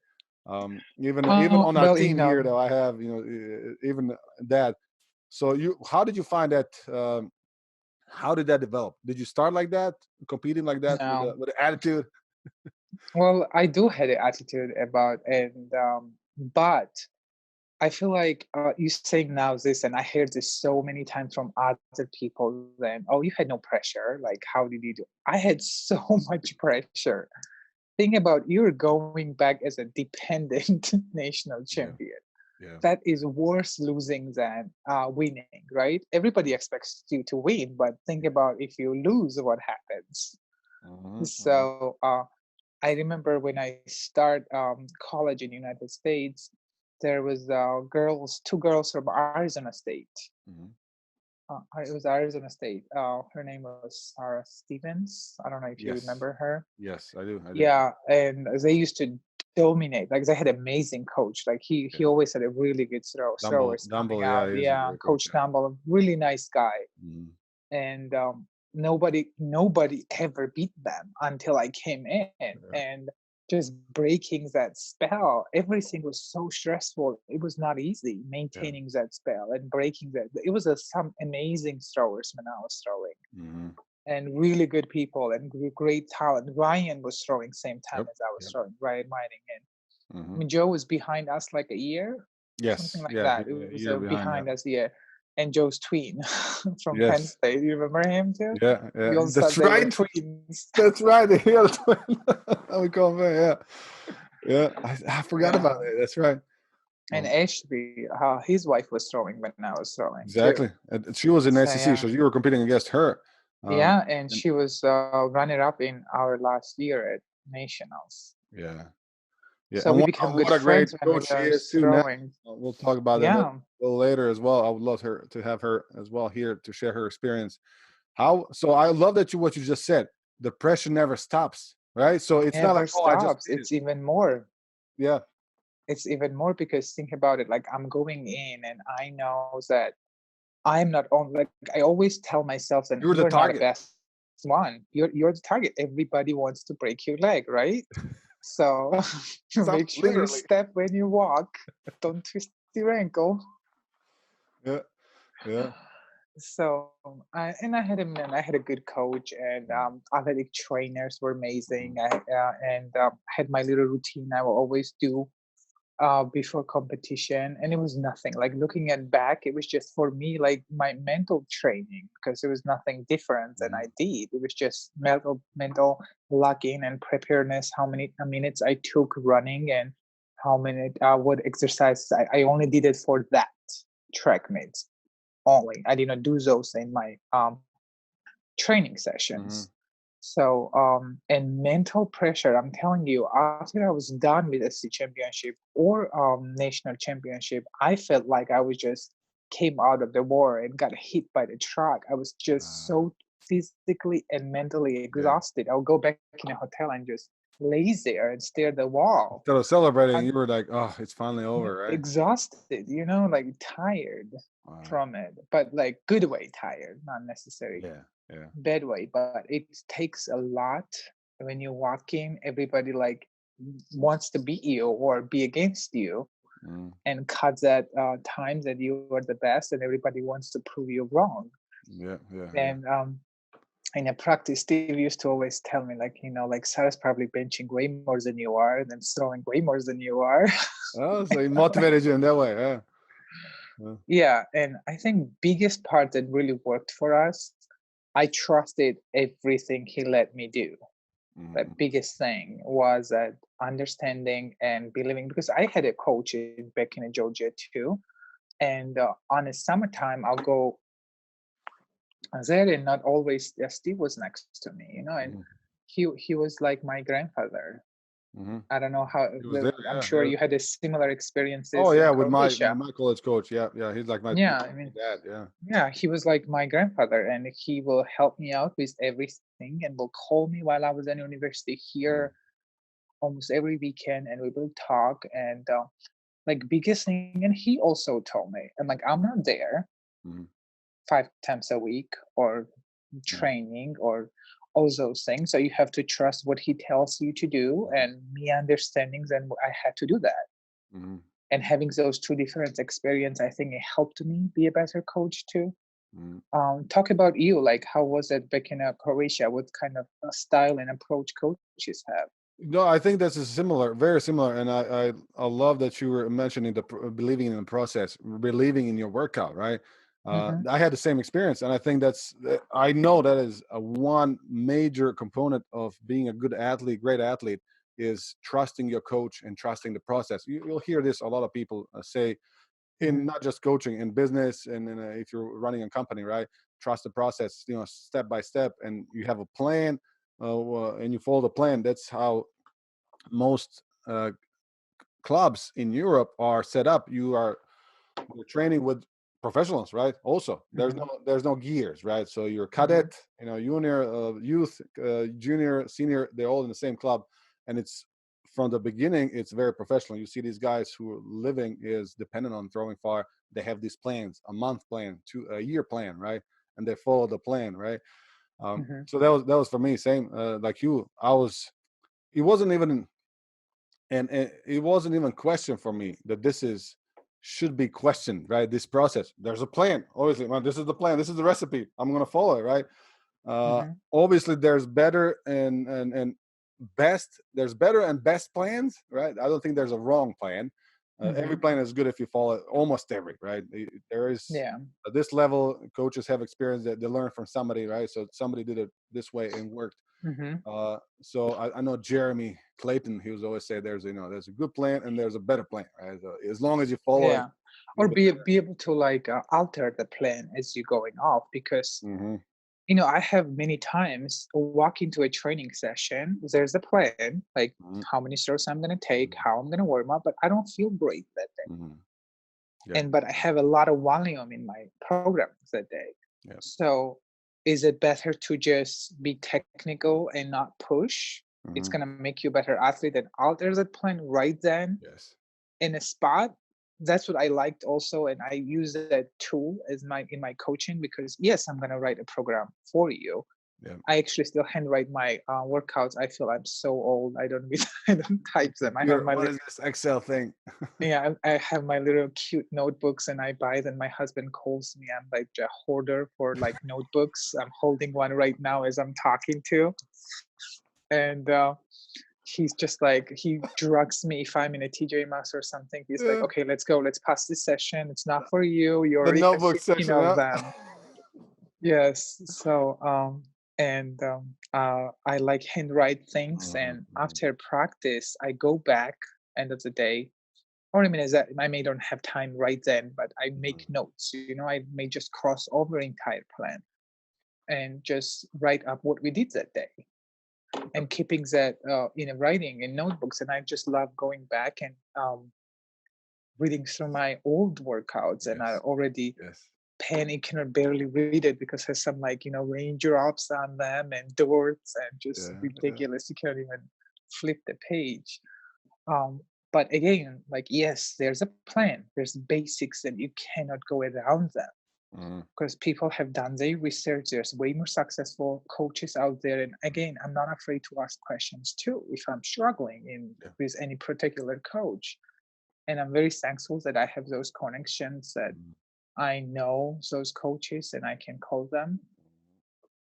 [SPEAKER 2] Even on our
[SPEAKER 3] Well,
[SPEAKER 2] team here, though, I have even that. So how did you find that? How did that develop? Did you start like that, competing like that with
[SPEAKER 3] no.
[SPEAKER 2] with an attitude?
[SPEAKER 3] Well, I do had an attitude about, and but I feel like you saying now this, and I heard this so many times from other people. Then, oh, you had no pressure. Like, how did you do? I had so much pressure. Think about, you're going back as a dependent national
[SPEAKER 2] Yeah,
[SPEAKER 3] champion.
[SPEAKER 2] yeah.
[SPEAKER 3] That is worse losing than winning, right? Everybody expects you to win, but think about if you lose, what happens? So I remember when I start college in United States, there was two girls from Arizona State.
[SPEAKER 2] Mm-hmm.
[SPEAKER 3] It was Arizona State. Her name was Sarah Stevens. I don't know if you
[SPEAKER 2] Yes,
[SPEAKER 3] remember her.
[SPEAKER 2] yes, I do.
[SPEAKER 3] Yeah, and they used to dominate. Like, they had amazing coach. Like, he
[SPEAKER 2] Yeah.
[SPEAKER 3] always had a really good throwers coming
[SPEAKER 2] Yeah,
[SPEAKER 3] out.
[SPEAKER 2] he is a
[SPEAKER 3] Yeah,
[SPEAKER 2] great coach.
[SPEAKER 3] Coach Dumble, really nice guy.
[SPEAKER 2] Mm.
[SPEAKER 3] And nobody ever beat them until I came in. And just breaking that spell, everything was so stressful. It was not easy maintaining that spell and breaking that. It was some amazing throwers when I was throwing.
[SPEAKER 2] Mm-hmm.
[SPEAKER 3] And really good people and great talent. Ryan was throwing same time as I was throwing, Ryan Mining. And I mean, Joe was behind us like a year, something like that. It was behind us a year. And Joe's twin from Penn State. You remember him too?
[SPEAKER 2] Yeah, yeah.
[SPEAKER 3] We all
[SPEAKER 2] That's
[SPEAKER 3] thought they were
[SPEAKER 2] right.
[SPEAKER 3] twins.
[SPEAKER 2] That's right. Yeah, the twin. We call him, yeah. Yeah, I forgot about it. That's right.
[SPEAKER 3] And Ashley, his wife was throwing when I was throwing
[SPEAKER 2] Exactly.
[SPEAKER 3] too.
[SPEAKER 2] And she was in
[SPEAKER 3] So,
[SPEAKER 2] SEC, so you were competing against her.
[SPEAKER 3] Yeah, and she was runner-up in our last year at nationals.
[SPEAKER 2] Yeah. Yeah,
[SPEAKER 3] So
[SPEAKER 2] and
[SPEAKER 3] we became good
[SPEAKER 2] what a great
[SPEAKER 3] friends when we
[SPEAKER 2] coach she
[SPEAKER 3] were
[SPEAKER 2] is too. Now
[SPEAKER 3] throwing.
[SPEAKER 2] we'll talk about that a little later as well. I would love to have her as well here to share her experience. So I love that what you just said. The pressure never stops, right? So it's not like,
[SPEAKER 3] stops. I just it's even more.
[SPEAKER 2] Yeah.
[SPEAKER 3] It's even more, because think about it. Like, I'm going in, and I know that I'm not on. Like, I always tell myself that
[SPEAKER 2] You're the
[SPEAKER 3] not the
[SPEAKER 2] target.
[SPEAKER 3] best one. You're the target. Everybody wants to break your leg, right? So make sure you step when you walk. Don't twist your ankle.
[SPEAKER 2] Yeah, yeah.
[SPEAKER 3] So I had a good coach, and athletic trainers were amazing. I had my little routine I will always do before competition, and it was nothing. Like, looking at back, it was just for me like my mental training, because it was nothing different than I did. It was just mental lock-in and preparedness. How many minutes I took running, and how many what exercises I only did it for that track meets only. I did not do those in my training sessions. So and mental pressure, I'm telling you, after I was done with SC championship or national championship, I felt like I was just came out of the war and got hit by the truck. I was just so physically and mentally exhausted. I'll go back in a hotel and just lay there and stare at the wall.
[SPEAKER 2] Instead of celebrating, you were like, oh, it's finally over, right?
[SPEAKER 3] Exhausted, like tired from it, but like good way tired, not necessarily bad way. But it takes a lot when you walk in. Everybody like wants to beat you or be against you, and cut that time that you are the best, and everybody wants to prove you wrong. And in a practice, Steve used to always tell me, like, like, Sarah's probably benching way more than you are, and then throwing way more than you are.
[SPEAKER 2] Oh, so he motivated you in that way,
[SPEAKER 3] Yeah, and I think biggest part that really worked for us, I trusted everything he let me do. The biggest thing was that understanding and believing, because I had a coach back in Georgia too, and on a summertime I'll go there, and not always Steve was next to me, and he was like my grandfather.
[SPEAKER 2] Hmm.
[SPEAKER 3] I don't know how.
[SPEAKER 2] He was there.
[SPEAKER 3] I'm
[SPEAKER 2] Yeah,
[SPEAKER 3] sure
[SPEAKER 2] yeah.
[SPEAKER 3] you had a similar
[SPEAKER 2] Oh
[SPEAKER 3] experiences
[SPEAKER 2] yeah,
[SPEAKER 3] in
[SPEAKER 2] with
[SPEAKER 3] Croatia.
[SPEAKER 2] my college coach. Yeah, yeah. He's like my
[SPEAKER 3] Yeah, I mean,
[SPEAKER 2] dad. Yeah.
[SPEAKER 3] yeah, he was like my grandfather, and he will help me out with everything, and will call me while I was in university here almost every weekend, and we will talk. And like biggest thing, and he also told me, and like I'm not there
[SPEAKER 2] Mm-hmm.
[SPEAKER 3] 5 times a week or training or all those things. So you have to trust what he tells you to do, and me understandings, and I had to do that.
[SPEAKER 2] Mm-hmm.
[SPEAKER 3] And having those two different experience, I think it helped me be a better coach too.
[SPEAKER 2] Mm-hmm.
[SPEAKER 3] Talk about you, like how was it back in Croatia? What kind of style and approach coaches have?
[SPEAKER 2] No, I think that's a similar, very similar, and I love that you were mentioning the believing in the process, believing in your workout, right?
[SPEAKER 3] Mm-hmm.
[SPEAKER 2] I had the same experience, and I think I know that is a one major component of being a good athlete, great athlete, is trusting your coach and trusting the process. You'll hear this a lot of people say in not just coaching, in business, and if you're running a company, right? Trust the process, step by step, and you have a plan, and you follow the plan. That's how most clubs in Europe are set up. You're training with professionals, right? Also,
[SPEAKER 3] Mm-hmm.
[SPEAKER 2] there's no gears, right? So you're
[SPEAKER 3] Mm-hmm.
[SPEAKER 2] cadet, junior, youth, junior, senior. They're all in the same club, and it's from the beginning. It's very professional. You see these guys who living is dependent on throwing far. They have these plans, a month plan, a year plan, right? And they follow the plan, right?
[SPEAKER 3] Mm-hmm.
[SPEAKER 2] So that was for me. Same like you. It wasn't even and it wasn't even question for me that should be questioned, right? This process, there's a plan, obviously. Well, this is the plan, this is the recipe, I'm going to follow it, right?
[SPEAKER 3] Mm-hmm.
[SPEAKER 2] Obviously there's better and best, there's better and best plans, right? I don't think there's a wrong plan. Every
[SPEAKER 3] Mm-hmm.
[SPEAKER 2] plan is good if you follow it, almost every, right? There is
[SPEAKER 3] Yeah.
[SPEAKER 2] at this level, coaches have experience that they learn from somebody, right? So somebody did it this way and worked.
[SPEAKER 3] Mm-hmm.
[SPEAKER 2] So I know Jeremy Clayton, he was always say there's a good plan and there's a better plan, right? So as long as you follow it,
[SPEAKER 3] Yeah. Or
[SPEAKER 2] you'll get there.
[SPEAKER 3] be able to like alter the plan as you're going off, because
[SPEAKER 2] Mm-hmm.
[SPEAKER 3] I have many times walk into a training session. There's a plan, like
[SPEAKER 2] Mm-hmm.
[SPEAKER 3] how many strokes I'm going to take, how I'm going to warm up, but I don't feel great that day.
[SPEAKER 2] Mm-hmm. Yeah.
[SPEAKER 3] But I have a lot of volume in my programs that day.
[SPEAKER 2] Yeah.
[SPEAKER 3] So is it better to just be technical and not push? It's
[SPEAKER 2] Mm-hmm.
[SPEAKER 3] going to make you a better athlete and alter the plan right then
[SPEAKER 2] Yes.
[SPEAKER 3] in a spot. That's what I liked also, and I use that tool as in my coaching, because yes, I'm going to write a program for you.
[SPEAKER 2] Yeah.
[SPEAKER 3] I actually still handwrite my workouts. I feel I'm so old. I don't I don't type them. I have my
[SPEAKER 2] What is this Excel thing?
[SPEAKER 3] yeah, I have my little cute notebooks, and I buy them. My husband calls me. I'm like a hoarder for like notebooks. I'm holding one right now as I'm talking to, and he's just like, he drugs me if I'm in a TJ Maxx or something. He's like,
[SPEAKER 2] Yeah.
[SPEAKER 3] okay, let's go. Let's pass this session. It's not for you. You
[SPEAKER 2] The
[SPEAKER 3] already have
[SPEAKER 2] notebook
[SPEAKER 3] 15
[SPEAKER 2] section,
[SPEAKER 3] of
[SPEAKER 2] huh?
[SPEAKER 3] them. Yes. So and I like handwrite things, and after practice I go back end of the day. What I mean is that I may don't have time right then, but I make notes. I may just cross over entire plan and just write up what we did that day, and keeping that in a writing in notebooks. And I just love going back and reading through my old workouts, and I
[SPEAKER 2] Yes.
[SPEAKER 3] already
[SPEAKER 2] Yes.
[SPEAKER 3] panic and barely read it because there's some like raindrops on them and dots and just
[SPEAKER 2] Yeah. Yeah.
[SPEAKER 3] ridiculous. You can't even flip the page. Um, but again, like yes, there's a plan. There's basics, and you cannot go around them,
[SPEAKER 2] Mm-hmm.
[SPEAKER 3] because people have done their research. There's way more successful coaches out there, and again, I'm not afraid to ask questions too if I'm struggling with any particular coach. And I'm very thankful that I have those connections, that I know those coaches and I can call them.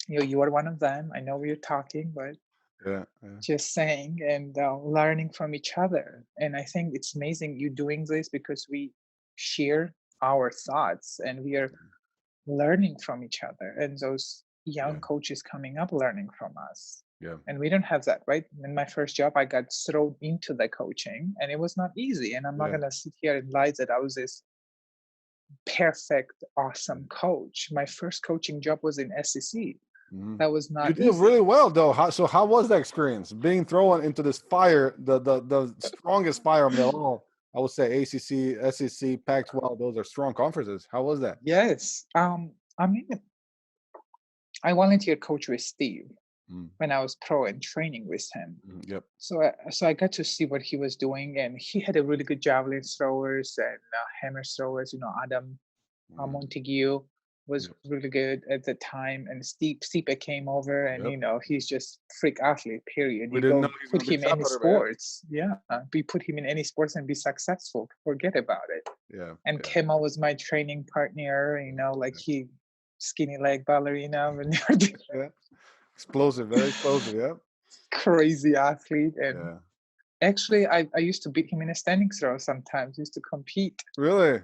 [SPEAKER 3] You are one of them. I know we're talking, but
[SPEAKER 2] Yeah. Yeah.
[SPEAKER 3] just saying, and learning from each other. And I think it's amazing you doing this, because we share our thoughts and we are learning from each other, and those young
[SPEAKER 2] Yeah.
[SPEAKER 3] coaches coming up learning from us.
[SPEAKER 2] Yeah.
[SPEAKER 3] And we don't have that, right? In my first job, I got thrown into the coaching, and it was not easy. And I'm not
[SPEAKER 2] Yeah.
[SPEAKER 3] going to sit here and lie that I was this perfect, awesome coach. My first coaching job was in SEC. That was not
[SPEAKER 2] You did
[SPEAKER 3] easy.
[SPEAKER 2] really well, though. How was that experience? Being thrown into this fire, the strongest fire of them all. I would say ACC, SEC, Pac-12. Those are strong conferences. How was that?
[SPEAKER 3] Yes. I mean, I volunteer coach with Steve when I was pro and training with him.
[SPEAKER 2] Yep.
[SPEAKER 3] So I got to see what he was doing, and he had a really good javelin throwers and hammer throwers. Adam Montague was really good at the time, and Stipe came over, and he's just freak athlete. Period.
[SPEAKER 2] We didn't know he was
[SPEAKER 3] put
[SPEAKER 2] gonna be
[SPEAKER 3] him in
[SPEAKER 2] shot
[SPEAKER 3] any
[SPEAKER 2] putter,
[SPEAKER 3] sports. We put him in any sports and be successful. Forget about it.
[SPEAKER 2] Yeah.
[SPEAKER 3] And Kema was my training partner. He skinny leg ballerina and
[SPEAKER 2] explosive, very explosive. Yeah.
[SPEAKER 3] Crazy athlete, and actually, I used to beat him in a standing throw sometimes. Used to compete.
[SPEAKER 2] Really?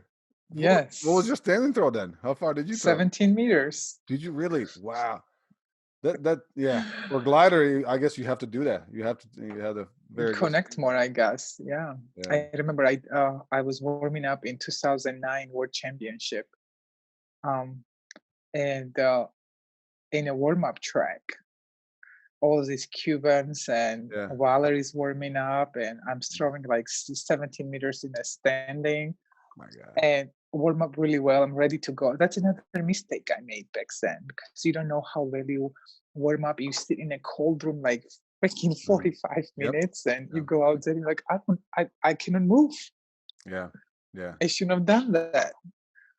[SPEAKER 3] Yes.
[SPEAKER 2] What was your standing throw then? How far did you throw?
[SPEAKER 3] 17 meters.
[SPEAKER 2] Did you really? Wow. That for glider, I guess you have to do that. You have to very
[SPEAKER 3] connect more, I guess. Yeah. I remember I was warming up in 2009 World Championship, and in a warm-up track, all these Cubans and Valerie's warming up, and I'm throwing like 17 meters in a standing.
[SPEAKER 2] Oh my God.
[SPEAKER 3] And warm up really well. I'm ready to go. That's another mistake I made back then, because you don't know how well you warm up. You sit in a cold room like freaking 45 minutes, and you go out there and you're like, I cannot move.
[SPEAKER 2] Yeah.
[SPEAKER 3] I shouldn't have done that.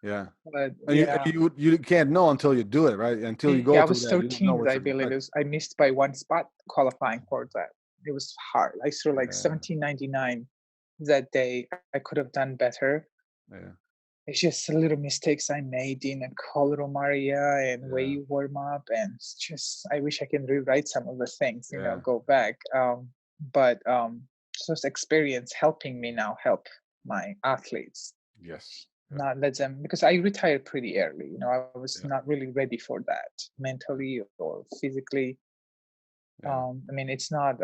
[SPEAKER 2] Yeah.
[SPEAKER 3] But
[SPEAKER 2] you can't know until you do it, right? Until you go.
[SPEAKER 3] I was 13th, I believe. I missed by one spot qualifying for that. It was hard. I threw like 17.99 that day. I could have done better.
[SPEAKER 2] Yeah.
[SPEAKER 3] It's just little mistakes I made in a Colorado Maria and way you warm up, and it's just I wish I can rewrite some of the things, go back. But this experience helping me now help my athletes.
[SPEAKER 2] Yes.
[SPEAKER 3] Not let them, because I retired pretty early. I was not really ready for that mentally or physically. I mean, it's not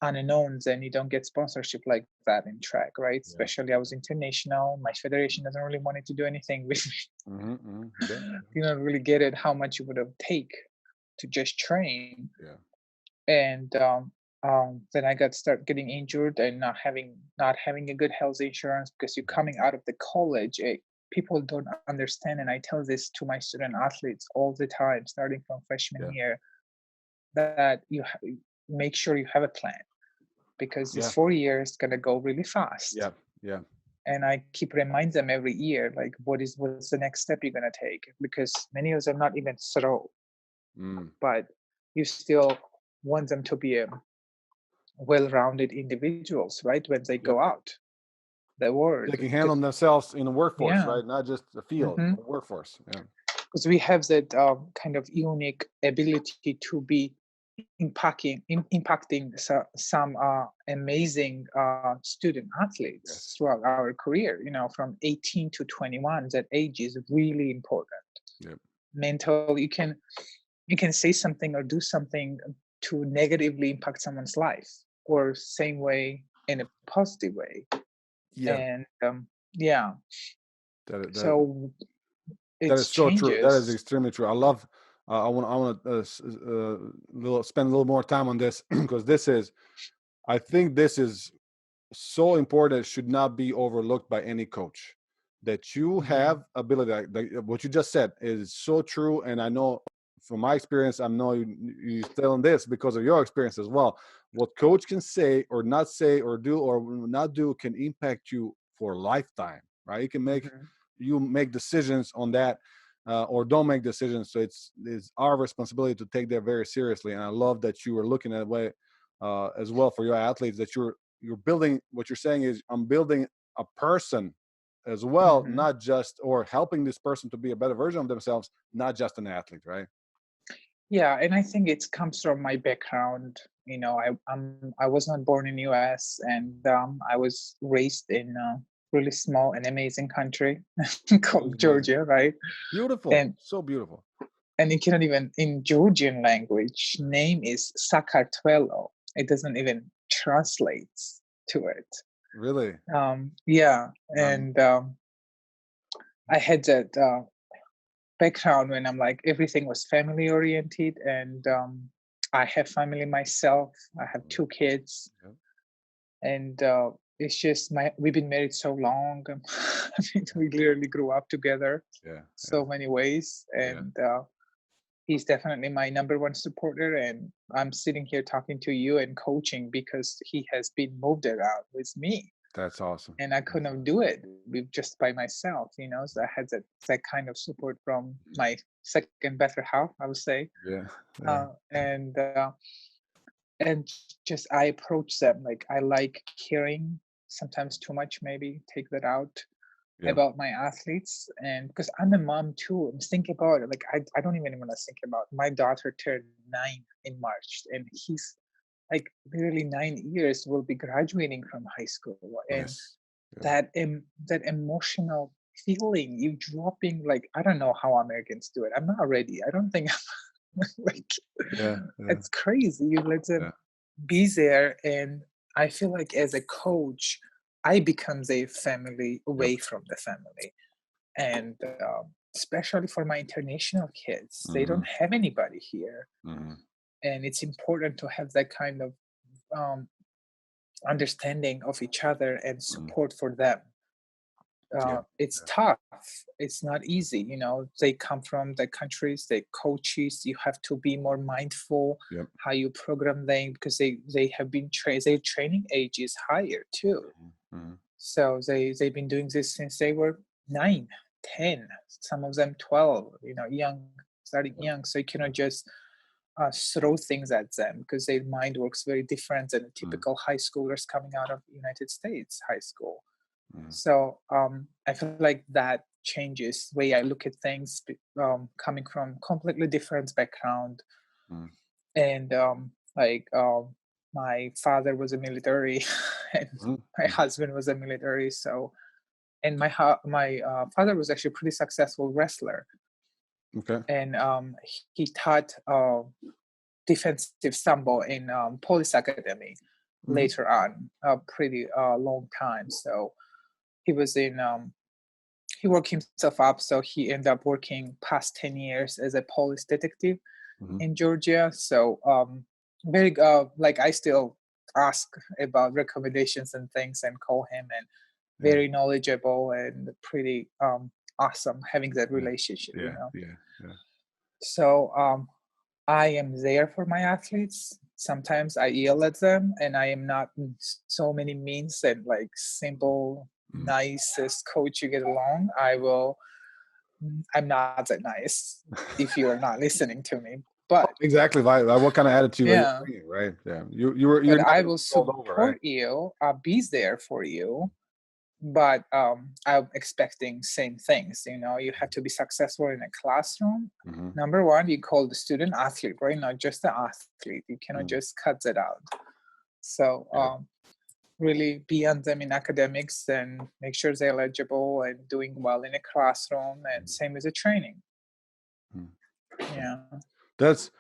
[SPEAKER 3] unknowns, and you don't get sponsorship like that in track, right? Especially I was international. My federation doesn't really want to do anything with me. You don't really get it how much you would have take to just train. And then I start getting injured and not having a good health insurance, because you're coming out of the college. People don't understand, and I tell this to my student athletes all the time, starting from freshman year, that you make sure you have a plan, because this 4 years gonna go really fast. And I keep remind them every year, like, what's the next step you're gonna take? Because many of them not even throw, but you still want them to be well-rounded individuals, right? When they go out the world,
[SPEAKER 2] they can handle themselves in the workforce, right? Not just the field, the workforce.
[SPEAKER 3] Because we have that kind of unique ability to be impacting some amazing student athletes throughout our career. From 18 to 21, that age is really important. Mental, you can say something or do something to negatively impact someone's life, or same way in a positive way. And so
[SPEAKER 2] that is so true. That is extremely true. I love. I want to spend a little more time on this, because I think this is so important. It should not be overlooked by any coach. That you have ability. What you just said is so true, and I know from my experience, I know you're still in this because of your experience as well. What coach can say or not say or do or not do can impact you for a lifetime, right? It can make you make decisions on that, or don't make decisions. So it's our responsibility to take that very seriously. And I love that you were looking at way as well for your athletes, that you're building. What you're saying is, I'm building a person as well, not just, or helping this person to be a better version of themselves, not just an athlete, right?
[SPEAKER 3] Yeah, and I think it comes from my background. I was not born in US, and I was raised in a really small and amazing country called Georgia, right?
[SPEAKER 2] Beautiful, and so beautiful.
[SPEAKER 3] And you cannot even, in Georgian language, name is Sakartvelo. It doesn't even translate to it.
[SPEAKER 2] Really?
[SPEAKER 3] And I had that background when I'm like everything was family oriented, and I have family myself. I have 2 kids, and it's just we've been married so long. I mean, we literally grew up together so many ways, and he's definitely my number one supporter. And I'm sitting here talking to you and coaching because he has been moved around with me.
[SPEAKER 2] That's awesome.
[SPEAKER 3] And I couldn't do it just by myself, you know. So I had that kind of support from my second better half, I would say. And just I approach them like I like hearing, sometimes too much, maybe take that out about my athletes. And because I'm a mom too, I'm thinking about it. Like I don't even want to think about my daughter turned 9 in March, and he's like literally 9 years will be graduating from high school. And that emotional feeling, you dropping, like I don't know how Americans do it. I'm not ready. I don't think like it's crazy. You let them be there, and I feel like as a coach, I become a family away from the family, and especially for my international kids, they don't have anybody here, and it's important to have that kind of understanding of each other and support for them. It's tough. It's not easy. You know, they come from the countries, they coaches. You have to be more mindful how you program them, because they have been trained. Their training age is higher too. So they've been doing this since they were 9, 10, some of them 12. You know, starting young. So you cannot just throw things at them, because their mind works very different than typical high schoolers coming out of United States high school. So I feel like that changes the way I look at things, coming from completely different background. And my father was a military, and my husband was a military. So, and my father was actually a pretty successful wrestler. And he taught defensive sambo in police academy later on, a pretty long time. So he was he worked himself up. So he ended up working past 10 years as a police detective in Georgia. So very like I still ask about recommendations and things and call him, and very knowledgeable and pretty awesome having that relationship, you know. So I am there for my athletes. Sometimes I yell at them, and I am not so many means and like simple nicest coach you get along. I'm not that nice if you are not listening to me. But
[SPEAKER 2] exactly, what kind of attitude are you bringing, right? You're
[SPEAKER 3] but I will support you. I'll be there for you. But I'm expecting same things. You know, you have to be successful in a classroom. Number one, you call the student athlete, right? Not just the athlete. You cannot just cut that out. So really be on them in academics and make sure they're eligible and doing well in a classroom, and same as the training.
[SPEAKER 2] That's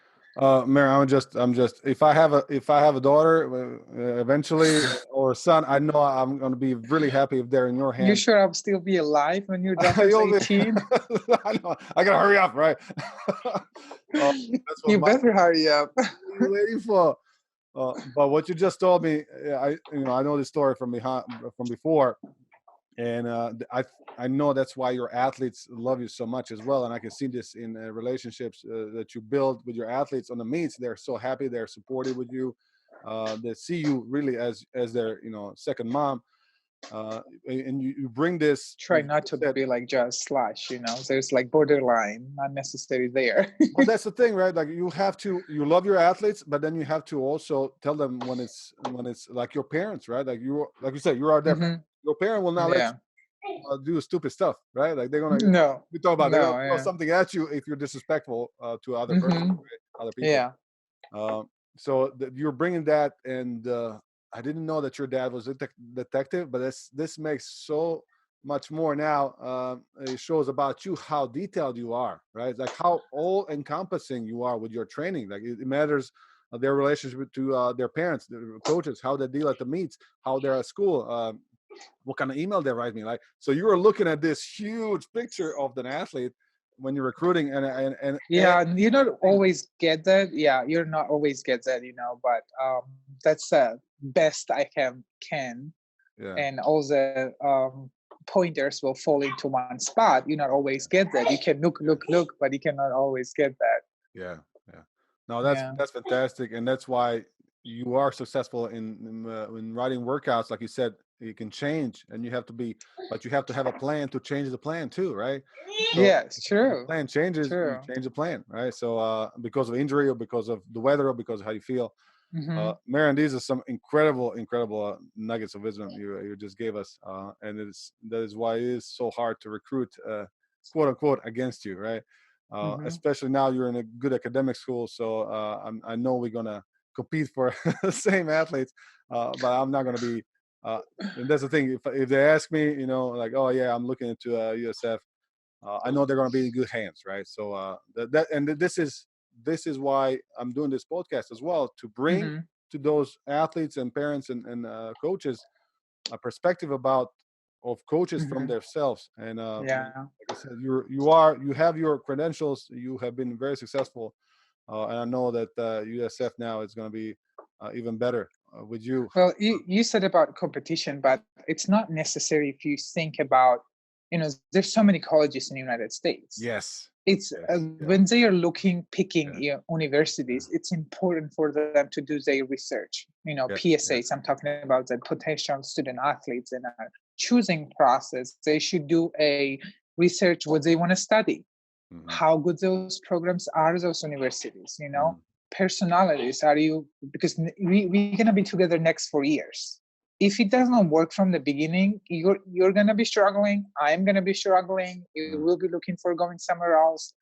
[SPEAKER 2] Mary, I'm just if I have a daughter eventually, or a son, I know I'm going to be really happy if they're in your hands.
[SPEAKER 3] You sure I'll still be alive when you're done with 18?
[SPEAKER 2] I know. I gotta hurry up, right?
[SPEAKER 3] You better hurry up.
[SPEAKER 2] What are you waiting for? But what you just told me, I know this story from before, and I know that's why your athletes love you so much as well. And I can see this in relationships that you build with your athletes on the meets. They're so happy, they're supportive with you. They see you really as their second mom. And you bring this.
[SPEAKER 3] Try not to be like just slash, there's like borderline, not necessary there.
[SPEAKER 2] Well, that's the thing, right? Like you love your athletes, but then you have to also tell them when it's like your parents, right? Like you said, you are there. Your parent will not let you do stupid stuff, right? Like they're gonna we talk about they're gonna throw something at you if you're disrespectful to other person, right? Other people. So you're bringing that, and I didn't know that your dad was a detective, but this makes so much more now. It shows about you how detailed you are, right? Like how all-encompassing you are with your training. Like it matters their relationship to their parents, their coaches, how they deal at the meets, how they're at school, what kind of email they write me. Like, so you are looking at this huge picture of an athlete, when you're recruiting and
[SPEAKER 3] yeah, you don't always get that. Yeah, you're not always get that, but that's the best I can.
[SPEAKER 2] yeah,
[SPEAKER 3] And all the pointers will fall into one spot. You not always get that. You can look, but you cannot always get that.
[SPEAKER 2] yeah, yeah. No,
[SPEAKER 3] Yeah.
[SPEAKER 2] that's fantastic, and that's why you are successful in writing workouts. Like you said, it can change, and you have to have a plan to change the plan too, right? So
[SPEAKER 3] Yes,
[SPEAKER 2] if the
[SPEAKER 3] true.
[SPEAKER 2] plan changes, you
[SPEAKER 3] True.
[SPEAKER 2] change the plan, right? So because of injury or because of the weather or because of how you feel.
[SPEAKER 3] Mm-hmm.
[SPEAKER 2] Mariam, these are some incredible nuggets of wisdom you just gave us, and that is why it is so hard to recruit, quote unquote, against you, right?
[SPEAKER 3] Mm-hmm.
[SPEAKER 2] Especially now you're in a good academic school, so I know we're gonna compete for the same athletes, but I'm not gonna be. And that's the thing. If they ask me, like, oh yeah, I'm looking into USF, I know they're gonna be in good hands, right? So this is why I'm doing this podcast as well, to bring
[SPEAKER 3] Mm-hmm.
[SPEAKER 2] to those athletes and parents and coaches a perspective of coaches from
[SPEAKER 3] Mm-hmm.
[SPEAKER 2] themselves. And
[SPEAKER 3] Yeah.
[SPEAKER 2] like I said, you have your credentials. You have been very successful, and I know that USF now is going to be even better with you.
[SPEAKER 3] Well, you said about competition, but it's not necessary if you think about, there's so many colleges in the United States.
[SPEAKER 2] Yes.
[SPEAKER 3] It's
[SPEAKER 2] Yes.
[SPEAKER 3] when they are picking
[SPEAKER 2] Yeah.
[SPEAKER 3] universities, it's important for them to do their research.
[SPEAKER 2] Yeah.
[SPEAKER 3] PSAs. I'm talking about the potential student athletes in a choosing process. They should do a research what they want to study,
[SPEAKER 2] Mhm.
[SPEAKER 3] how good those programs are, those universities.
[SPEAKER 2] Mhm.
[SPEAKER 3] Personalities. Because we're gonna be together next 4 years. If it does not work from the beginning, you're gonna be struggling. I'm gonna be struggling. You will be looking for going somewhere else,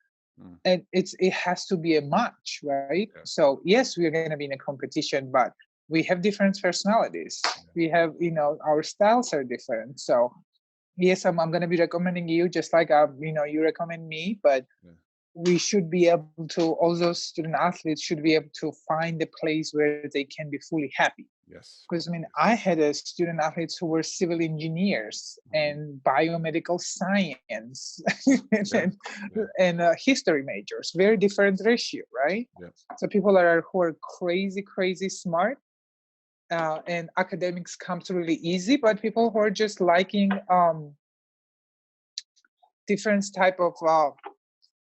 [SPEAKER 3] and it has to be a match, right?
[SPEAKER 2] Yeah.
[SPEAKER 3] So yes, we're gonna be in a competition, but we have different personalities. We have, our styles are different. So yes, I'm gonna be recommending you just like you recommend me, but we should be able to. All those student athletes should be able to find a place where they can be fully happy.
[SPEAKER 2] Yes.
[SPEAKER 3] Because I had a student athletes who were civil engineers and biomedical science and history majors. Very different ratio, right?
[SPEAKER 2] Yeah.
[SPEAKER 3] So people who are crazy smart, and academics comes really easy. But people who are just liking different type of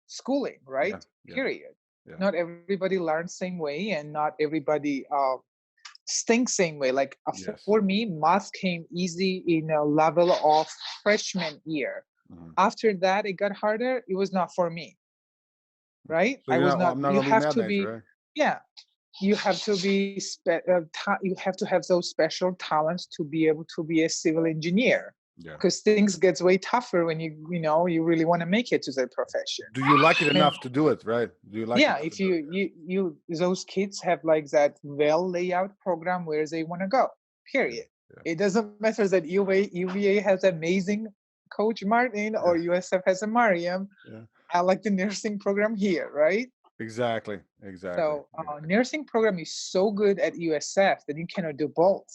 [SPEAKER 3] schooling, right?
[SPEAKER 2] Yeah.
[SPEAKER 3] Period.
[SPEAKER 2] Yeah.
[SPEAKER 3] Not everybody learns same way, and not everybody thinks same way. Like
[SPEAKER 2] Yes.
[SPEAKER 3] for me, math came easy in a level of freshman year. After that, it got harder. It was not for me, right?
[SPEAKER 2] So
[SPEAKER 3] I was not.
[SPEAKER 2] I'm not
[SPEAKER 3] You
[SPEAKER 2] gonna be
[SPEAKER 3] have
[SPEAKER 2] mad
[SPEAKER 3] to
[SPEAKER 2] major,
[SPEAKER 3] be,
[SPEAKER 2] right?
[SPEAKER 3] yeah. You have to be. You have to have those special talents to be able to be a civil engineer.
[SPEAKER 2] Yeah.
[SPEAKER 3] Because things gets way tougher when you really want to make it to the profession.
[SPEAKER 2] Do you like it enough to do it, right? Do you like?
[SPEAKER 3] Yeah,
[SPEAKER 2] it
[SPEAKER 3] if you those kids have like that well layout program where they want to go. Period.
[SPEAKER 2] Yeah.
[SPEAKER 3] It doesn't matter that UVA has amazing coach Martin or USF has a Mariam.
[SPEAKER 2] Yeah.
[SPEAKER 3] I like the nursing program here, right?
[SPEAKER 2] Exactly.
[SPEAKER 3] So nursing program is so good at USF that you cannot do both.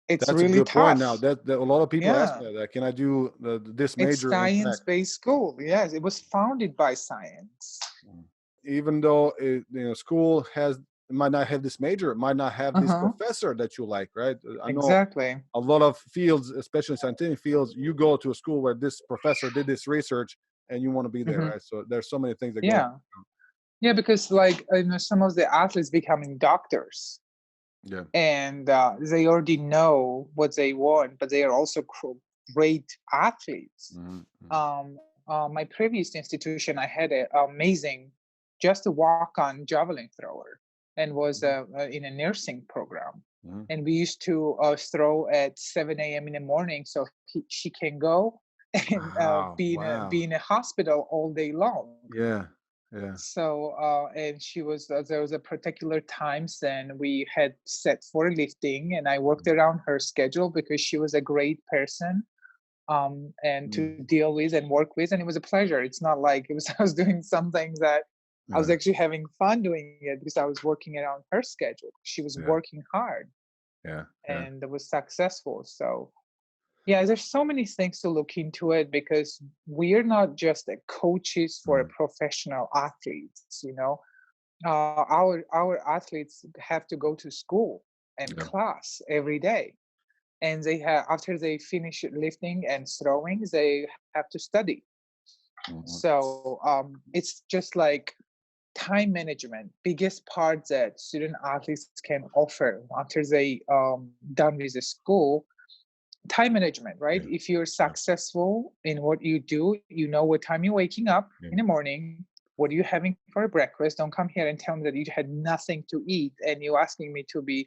[SPEAKER 3] It's
[SPEAKER 2] That's
[SPEAKER 3] really
[SPEAKER 2] a good
[SPEAKER 3] tough.
[SPEAKER 2] point. Now that a lot of people ask me that. Can I do this major?
[SPEAKER 3] It's science-based school. Yes, it was founded by science.
[SPEAKER 2] Even though school might not have this major, it might not have this professor that you like, right? I know
[SPEAKER 3] exactly.
[SPEAKER 2] A lot of fields, especially scientific fields, you go to a school where this professor did this research and you want to be there, right? So there's so many things that go on.
[SPEAKER 3] Yeah, because some of the athletes becoming doctors.
[SPEAKER 2] Yeah.
[SPEAKER 3] And they already know what they want, but they are also great athletes. My previous institution, I had an amazing, just a walk-on javelin thrower, and was in a nursing program. And we used to throw at 7 a.m. in the morning, so she can go and be in a hospital all day long.
[SPEAKER 2] Yeah. Yeah.
[SPEAKER 3] So and she was there was a particular times then we had set for lifting, and I worked around her schedule because she was a great person and to deal with and work with, and it was a pleasure. It's not like I was doing something that I was actually having fun doing it because I was working around her schedule. She was working hard. And it was successful. So Yeah, there's so many things to look into it, because we're not just coaches for professional athletes, our athletes have to go to school and
[SPEAKER 2] Yeah.
[SPEAKER 3] class every day, and they have, after they finish lifting and throwing, they have to study. So it's just like time management, biggest part that student athletes can offer after they done with the school. Time management, right?
[SPEAKER 2] Yeah.
[SPEAKER 3] If you're successful in what you do, you know what time you're waking up in the morning, what are you having for breakfast. Don't come here and tell me that you had nothing to eat and you're asking me to be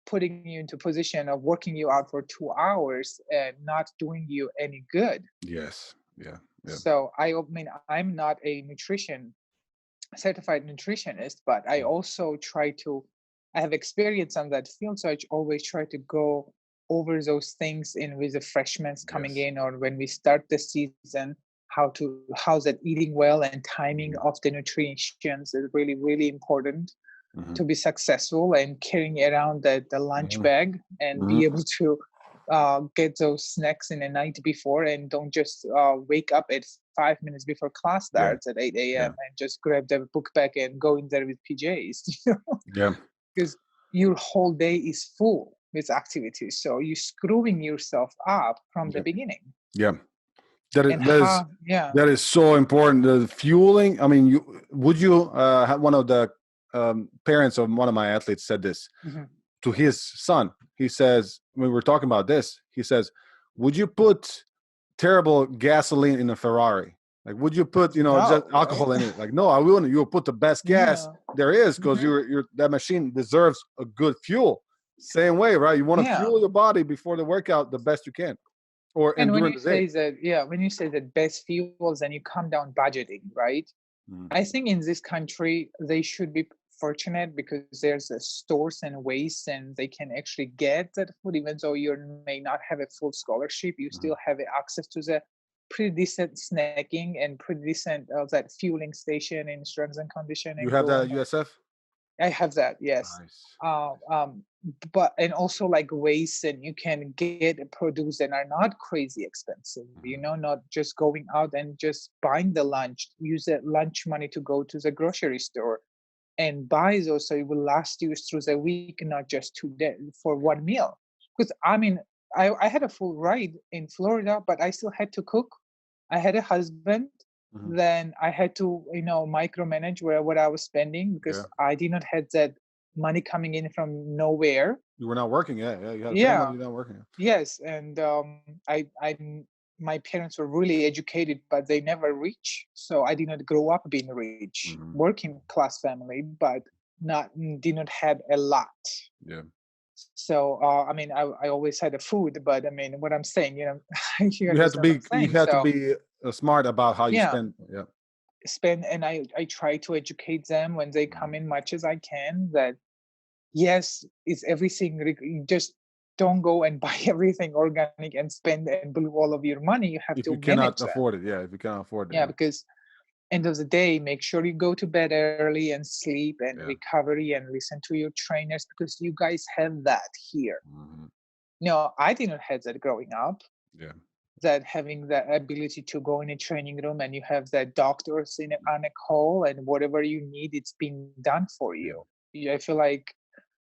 [SPEAKER 3] putting you into position of working you out for 2 hours and not doing you any good.
[SPEAKER 2] Yes. Yeah.
[SPEAKER 3] So I mean, I'm not a certified nutritionist, but I also I have experience on that field, so I always try to go over those things in with the freshmen coming in, or when we start the season, how's that eating well and timing of the nutrition is really, really important to be successful, and carrying around the lunch bag and be able to get those snacks in the night before, and don't just wake up at 5 minutes before class starts at 8 a.m. and just grab the book bag and go in there with PJs.
[SPEAKER 2] Yeah.
[SPEAKER 3] Because your whole day is full with activities, so you're screwing yourself up from the beginning.
[SPEAKER 2] Yeah. That is so important. The fueling. I mean, would you have one of the parents of one of my athletes said this to his son. He says, when we were talking about this, he says, would you put terrible gasoline in a Ferrari? Like, would you put, just alcohol in it? Like, no, I wouldn't. You'll put the best gas there is, because that machine deserves a good fuel. Same way, right? You want to fuel your body before the workout the best you can.
[SPEAKER 3] And when you say that best fuels, and you come down budgeting, right? I think in this country they should be fortunate, because there's stores and ways, and they can actually get that food, even though you may not have a full scholarship. You still have access to the pretty decent snacking and pretty decent that fueling station in strength and conditioning.
[SPEAKER 2] You have that at USF?
[SPEAKER 3] I have that, yes.
[SPEAKER 2] Nice.
[SPEAKER 3] But and also like ways, and you can get produce that are not crazy expensive, not just going out and just buying the lunch. Use that lunch money to go to the grocery store and buy those, so it will last you through the week, not just 2 days for one meal. Because I mean, I had a full ride in Florida, but I still had to cook. I had a husband. Then I had to, micromanage what I was spending, because I did not have that money coming in from nowhere.
[SPEAKER 2] You were not working yet. Yeah, you had a family, you're not working yet.
[SPEAKER 3] Yes, and my parents were really educated, but they never rich. So I did not grow up being rich, working class family, but did not have a lot.
[SPEAKER 2] Yeah.
[SPEAKER 3] So I mean, I always had the food, but I mean, what I'm saying, you
[SPEAKER 2] have to be smart about how you spend.
[SPEAKER 3] And I try to educate them when they come in much as I can, that yes, it's everything. You just don't go and buy everything organic and spend and blow all of your money. You have
[SPEAKER 2] if
[SPEAKER 3] to
[SPEAKER 2] you cannot afford it. Yeah, if you cannot afford it.
[SPEAKER 3] Because end of the day, make sure you go to bed early and sleep and recovery, and listen to your trainers, because you guys have that here. No, I didn't have that growing up.
[SPEAKER 2] Yeah.
[SPEAKER 3] That having the ability to go in a training room and you have the doctors on a call, and whatever you need, it's being done for you. I feel like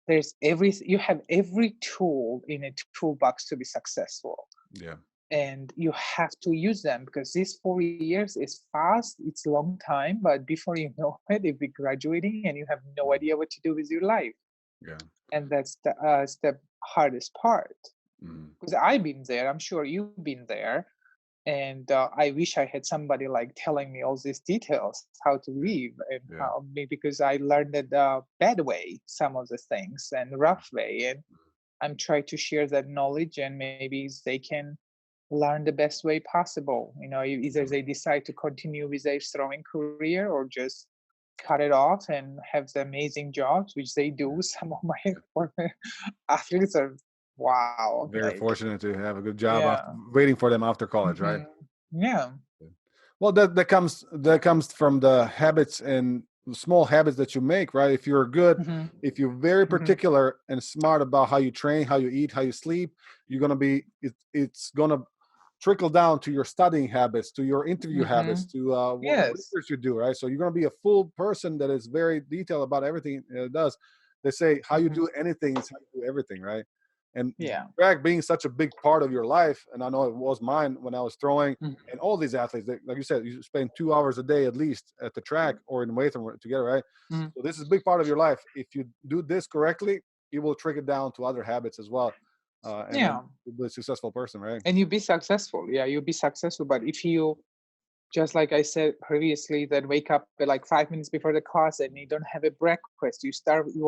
[SPEAKER 3] you have every tool in a toolbox to be successful.
[SPEAKER 2] Yeah.
[SPEAKER 3] And you have to use them, because these 4 years is fast. It's a long time, but before you know it, you'll be graduating and you have no idea what to do with your life.
[SPEAKER 2] Yeah.
[SPEAKER 3] And that's the hardest part. Because I've been there. I'm sure you've been there. And I wish I had somebody like telling me all these details, how to live, and because I learned it the bad way, some of the things, and rough way. And I'm trying to share that knowledge, and maybe they can learn the best way possible. Either they decide to continue with their throwing career, or just cut it off and have the amazing jobs, which they do. Some of my former athletes are
[SPEAKER 2] very fortunate to have a good job waiting for them after college, right?
[SPEAKER 3] Yeah.
[SPEAKER 2] Well, that comes from the habits and small habits that you make, right? If you're good,
[SPEAKER 3] Mm-hmm.
[SPEAKER 2] if you're very
[SPEAKER 3] Mm-hmm.
[SPEAKER 2] particular and smart about how you train, how you eat, how you sleep, you're gonna be. It's gonna trickle down to your studying habits, to your interview habits, to what
[SPEAKER 3] Yes.
[SPEAKER 2] research you do, right? So you're going to be a full person that is very detailed about everything it does. They say how you
[SPEAKER 3] Mm-hmm.
[SPEAKER 2] do anything is how you do everything, right? And
[SPEAKER 3] Yeah.
[SPEAKER 2] track being such a big part of your life, and I know it was mine when I was throwing,
[SPEAKER 3] Mhm.
[SPEAKER 2] and all these athletes, like you said, you spend 2 hours a day at least at the track or in the weight room together, right?
[SPEAKER 3] Mhm.
[SPEAKER 2] So this is a big part of your life. If you do this correctly, it will trickle down to other habits as well. And then
[SPEAKER 3] Yeah.
[SPEAKER 2] you'll be a successful person, right?
[SPEAKER 3] And you be successful. Yeah, you'll be successful. But if you, just like I said previously, that wake up at like 5 minutes before the class and you don't have a breakfast, you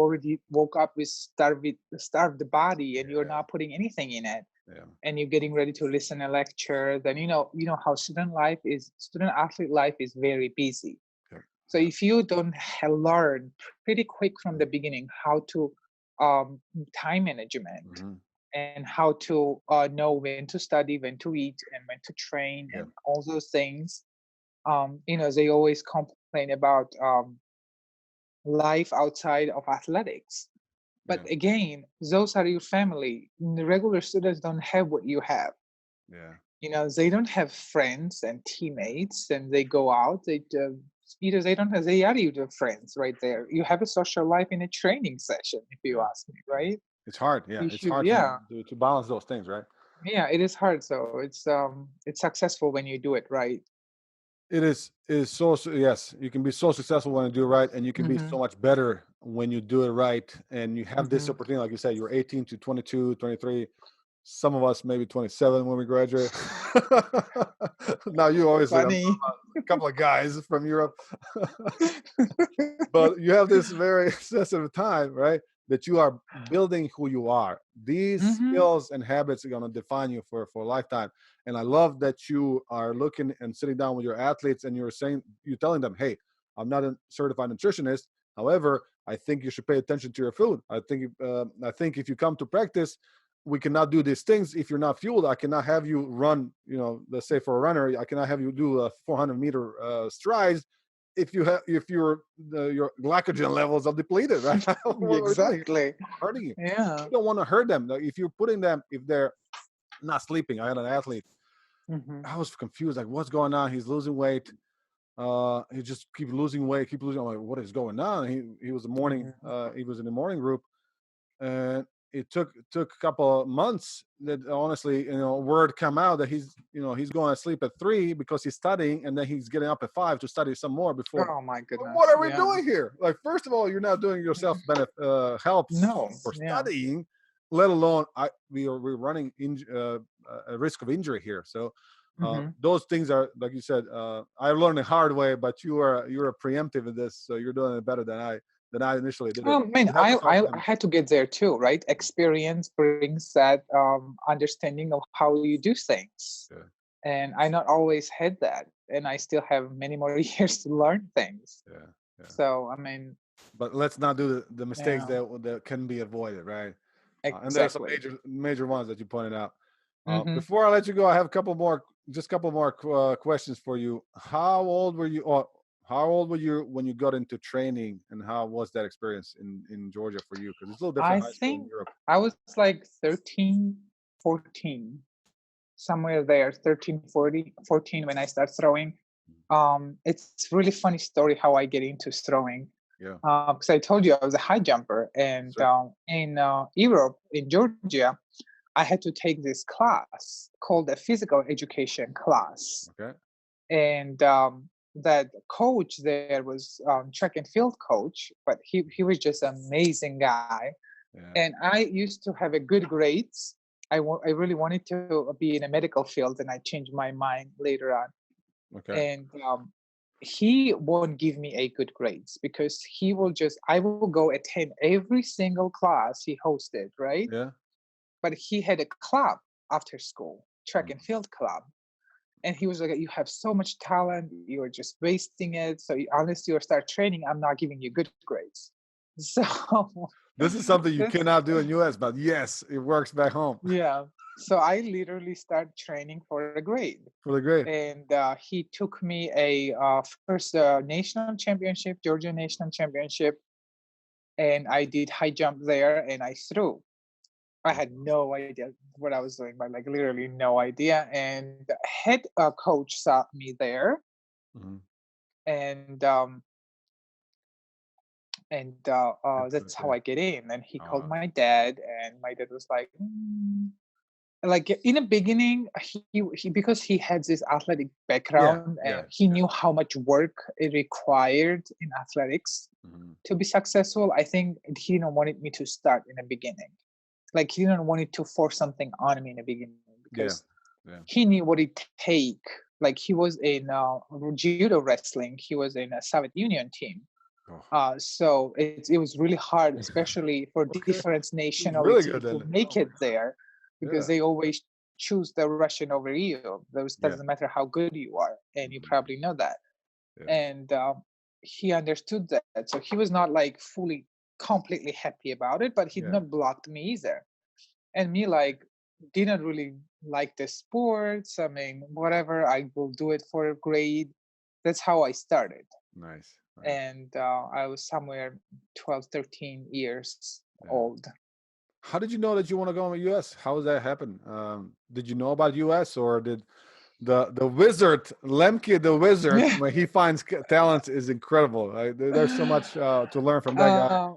[SPEAKER 3] already woke up with starved body, and you're not putting anything in it.
[SPEAKER 2] Yeah.
[SPEAKER 3] And you're getting ready to listen a lecture, then you know how student athlete life is very busy.
[SPEAKER 2] Yeah.
[SPEAKER 3] So if you don't learn pretty quick from the beginning how to time management,
[SPEAKER 2] Mm-hmm.
[SPEAKER 3] and how to know when to study, when to eat, and when to train,
[SPEAKER 2] Yeah.
[SPEAKER 3] and all those things, they always complain about life outside of athletics. But
[SPEAKER 2] Yeah.
[SPEAKER 3] again, those are your family. The regular students don't have what you have.
[SPEAKER 2] Yeah.
[SPEAKER 3] They don't have friends and teammates, and they go out. Either they don't have, they are your friends right there. You have a social life in a training session, if you
[SPEAKER 2] Yeah.
[SPEAKER 3] ask me, right?
[SPEAKER 2] It's hard. Yeah.
[SPEAKER 3] You
[SPEAKER 2] It's
[SPEAKER 3] should,
[SPEAKER 2] hard
[SPEAKER 3] yeah,
[SPEAKER 2] to balance those things, right?
[SPEAKER 3] yeah. It is hard, so it's successful when you do it right.
[SPEAKER 2] It is so yes, you can be so successful when you do it right, and you can be
[SPEAKER 3] Mm-hmm.
[SPEAKER 2] so much better when you do it right, and you have this
[SPEAKER 3] Mm-hmm.
[SPEAKER 2] opportunity, like you said, you're 18 to 22, 23. Some of us maybe 27 when we graduate. Now you obviously, I'm talking
[SPEAKER 3] Funny.
[SPEAKER 2] about a couple of guys from Europe. But you have this very sensitive time, right? That you are building who you are. These
[SPEAKER 3] Mm-hmm.
[SPEAKER 2] skills and habits are going to define you for a lifetime. And I love that you are looking and sitting down with your athletes, and you're telling them, hey, I'm not a certified nutritionist. However, I think you should pay attention to your food. I think if you come to practice, we cannot do these things if you're not fueled. I cannot have you run, let's say for a runner, I cannot have you do a 400-meter strides if your glycogen levels are depleted, right? What are we doing?
[SPEAKER 3] Exactly.
[SPEAKER 2] Hurting you.
[SPEAKER 3] Yeah.
[SPEAKER 2] You don't want to hurt them. Like, if you're putting them, if they're not sleeping. I had an athlete.
[SPEAKER 3] Mm-hmm.
[SPEAKER 2] I was confused, like, what's going on? He's losing weight. He just keep losing weight, keep losing. I'm like, what is going on? He was he was in the morning group, and it took a couple of months that honestly, word come out that he's going to sleep at 3 because he's studying, and then he's getting up at 5 to study some more before.
[SPEAKER 3] Oh my goodness.
[SPEAKER 2] What are we
[SPEAKER 3] Yeah.
[SPEAKER 2] doing here? Like, first of all, you're not doing yourself help
[SPEAKER 3] No.
[SPEAKER 2] for
[SPEAKER 3] Yeah.
[SPEAKER 2] studying, let alone we're running a risk of injury here. So
[SPEAKER 3] Mm-hmm.
[SPEAKER 2] those things are, like you said, I learned the hard way, but you're a preemptive in this, so you're doing it better than I initially did it.
[SPEAKER 3] I mean,
[SPEAKER 2] You have to start
[SPEAKER 3] I
[SPEAKER 2] with them.
[SPEAKER 3] had to get there too, right? Experience brings that understanding of how you do things.
[SPEAKER 2] Yeah.
[SPEAKER 3] And I not always had that. And I still have many more years to learn things.
[SPEAKER 2] Yeah.
[SPEAKER 3] So, I mean,
[SPEAKER 2] But let's not do the mistakes
[SPEAKER 3] yeah,
[SPEAKER 2] that can be avoided, right? And there are some
[SPEAKER 3] exactly.
[SPEAKER 2] major ones that you pointed out.
[SPEAKER 3] Mm-hmm.
[SPEAKER 2] Before I let you go, I have a couple more questions for you. How old were you when you got into training, and how was that experience in Georgia for you? Because it's a little
[SPEAKER 3] I
[SPEAKER 2] different high school in
[SPEAKER 3] think
[SPEAKER 2] Europe.
[SPEAKER 3] I was like 13, 14, somewhere there, 13, 14 when I started throwing. It's really funny story how I get into throwing.
[SPEAKER 2] Yeah.
[SPEAKER 3] Because I told you I was a high jumper, and in Europe, in Georgia, I had to take this class called a physical education class.
[SPEAKER 2] Okay.
[SPEAKER 3] And that coach there was track and field coach, but he was just an amazing guy.
[SPEAKER 2] Yeah.
[SPEAKER 3] And I used to have a good grades. I really wanted to be in a medical field, and I changed my mind later on.
[SPEAKER 2] Okay.
[SPEAKER 3] And he won't give me a good grades because I will go attend every single class he hosted, right?
[SPEAKER 2] Yeah.
[SPEAKER 3] But he had a club after school, track and field club. And he was like, you have so much talent, you're just wasting it. So unless you start training, I'm not giving you good grades. So
[SPEAKER 2] This is something you
[SPEAKER 3] That's-
[SPEAKER 2] cannot do in US, but yes, it works back home
[SPEAKER 3] yeah. So I literally started training for a grade.
[SPEAKER 2] for the grade.
[SPEAKER 3] And he took me a first national championship, Georgia national championship, and I did high jump there, and I threw. I had no idea what I was doing, but like literally no idea. And the head coach saw me there,
[SPEAKER 2] Mhm.
[SPEAKER 3] and that's how
[SPEAKER 2] Okay.
[SPEAKER 3] I get in. And he called
[SPEAKER 2] Oh,
[SPEAKER 3] my dad, and my dad was like, like in the beginning, he because he had this athletic background and
[SPEAKER 2] yeah,
[SPEAKER 3] he knew how much work it required in athletics
[SPEAKER 2] mhm.
[SPEAKER 3] to be successful. I think he didn't wanted me to start in the beginning. Like he didn't want it to force something on me in the beginning because
[SPEAKER 2] Yeah.
[SPEAKER 3] he knew what it take. Like he was in judo wrestling. He was in a Soviet Union team.
[SPEAKER 2] Oh,
[SPEAKER 3] So it was really hard, especially for
[SPEAKER 2] okay.
[SPEAKER 3] different
[SPEAKER 2] It's really
[SPEAKER 3] nationality
[SPEAKER 2] good
[SPEAKER 3] to
[SPEAKER 2] then.
[SPEAKER 3] make it there, because
[SPEAKER 2] Yeah.
[SPEAKER 3] they always choose the Russian over you. Those
[SPEAKER 2] Yeah.
[SPEAKER 3] doesn't matter how good you are, and you
[SPEAKER 2] Mhm.
[SPEAKER 3] probably know that.
[SPEAKER 2] Yeah.
[SPEAKER 3] And he understood that, so he was not like fully completely happy about it, but he did
[SPEAKER 2] Yeah.
[SPEAKER 3] not blocked me either. And me like didn't really like the sports. I mean, whatever, I will do it for a grade. That's how I started.
[SPEAKER 2] Nice.
[SPEAKER 3] And I was somewhere 12, 13 years
[SPEAKER 2] Yeah.
[SPEAKER 3] old.
[SPEAKER 2] How did you know that you want to go in the US? How did that happen? Did you know about US, or did the wizard Lemke the wizard,
[SPEAKER 3] Yeah.
[SPEAKER 2] when he finds talent, is incredible. There's so much to learn from that guy.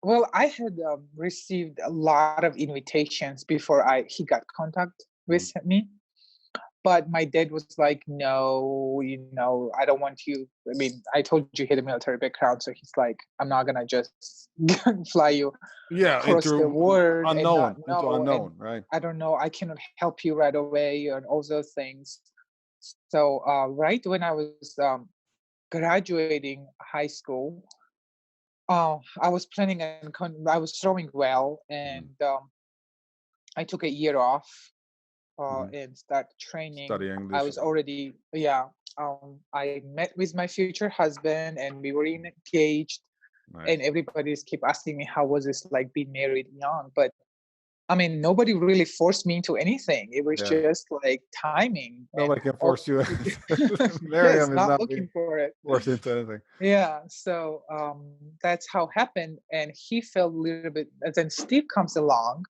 [SPEAKER 3] Well, I had received a lot of invitations before he got contact with me. But my dad was like, no, I don't want you. I mean, I told you he had a military background, so he's like, I'm not gonna just fly you
[SPEAKER 2] Yeah,
[SPEAKER 3] across the
[SPEAKER 2] into
[SPEAKER 3] world and not
[SPEAKER 2] into
[SPEAKER 3] know.
[SPEAKER 2] unknown,
[SPEAKER 3] And
[SPEAKER 2] right?
[SPEAKER 3] I don't know, I cannot help you right away and all those things. So right when I was graduating high school, I was planning and I was throwing well, and I took a year off and start training.
[SPEAKER 2] Studying
[SPEAKER 3] I
[SPEAKER 2] this.
[SPEAKER 3] was already, yeah. I met with my future husband, and we were engaged.
[SPEAKER 2] Nice.
[SPEAKER 3] And everybody's keep asking me how was this like being married young. But I mean, nobody really forced me into anything. It was just like timing.
[SPEAKER 2] Nobody
[SPEAKER 3] And
[SPEAKER 2] can force you.
[SPEAKER 3] yes,
[SPEAKER 2] Mariam is
[SPEAKER 3] not
[SPEAKER 2] not
[SPEAKER 3] looking
[SPEAKER 2] being
[SPEAKER 3] for it.
[SPEAKER 2] forced into anything.
[SPEAKER 3] Yeah, so that's how it happened. And he felt a little bit. And then Steve comes along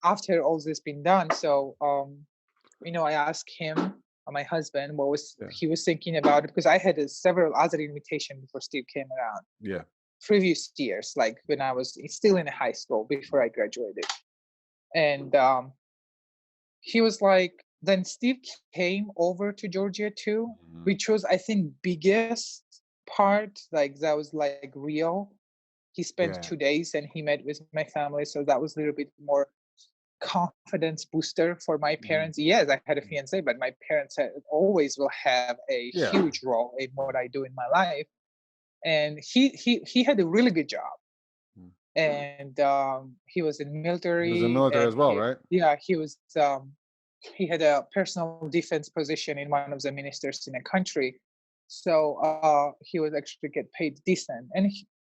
[SPEAKER 3] after all this been done. So I asked him, my husband, what was he was thinking about it, because I had several other invitations before Steve came around.
[SPEAKER 2] Yeah.
[SPEAKER 3] Previous years, like when I was still in high school before I graduated. And he was like, then Steve came over to Georgia too, which was, I think, biggest part, like that was like real. He spent 2 days and he met with my family, so that was a little bit more confidence booster for my parents. Yes, I had a fiance, but my parents always will have a huge role in what I do in my life. And he had a really good job. And he was in military.
[SPEAKER 2] He was in the military as well, right?
[SPEAKER 3] Yeah, he was. He had a personal defense position in one of the ministers in a country, so he was actually get paid decent.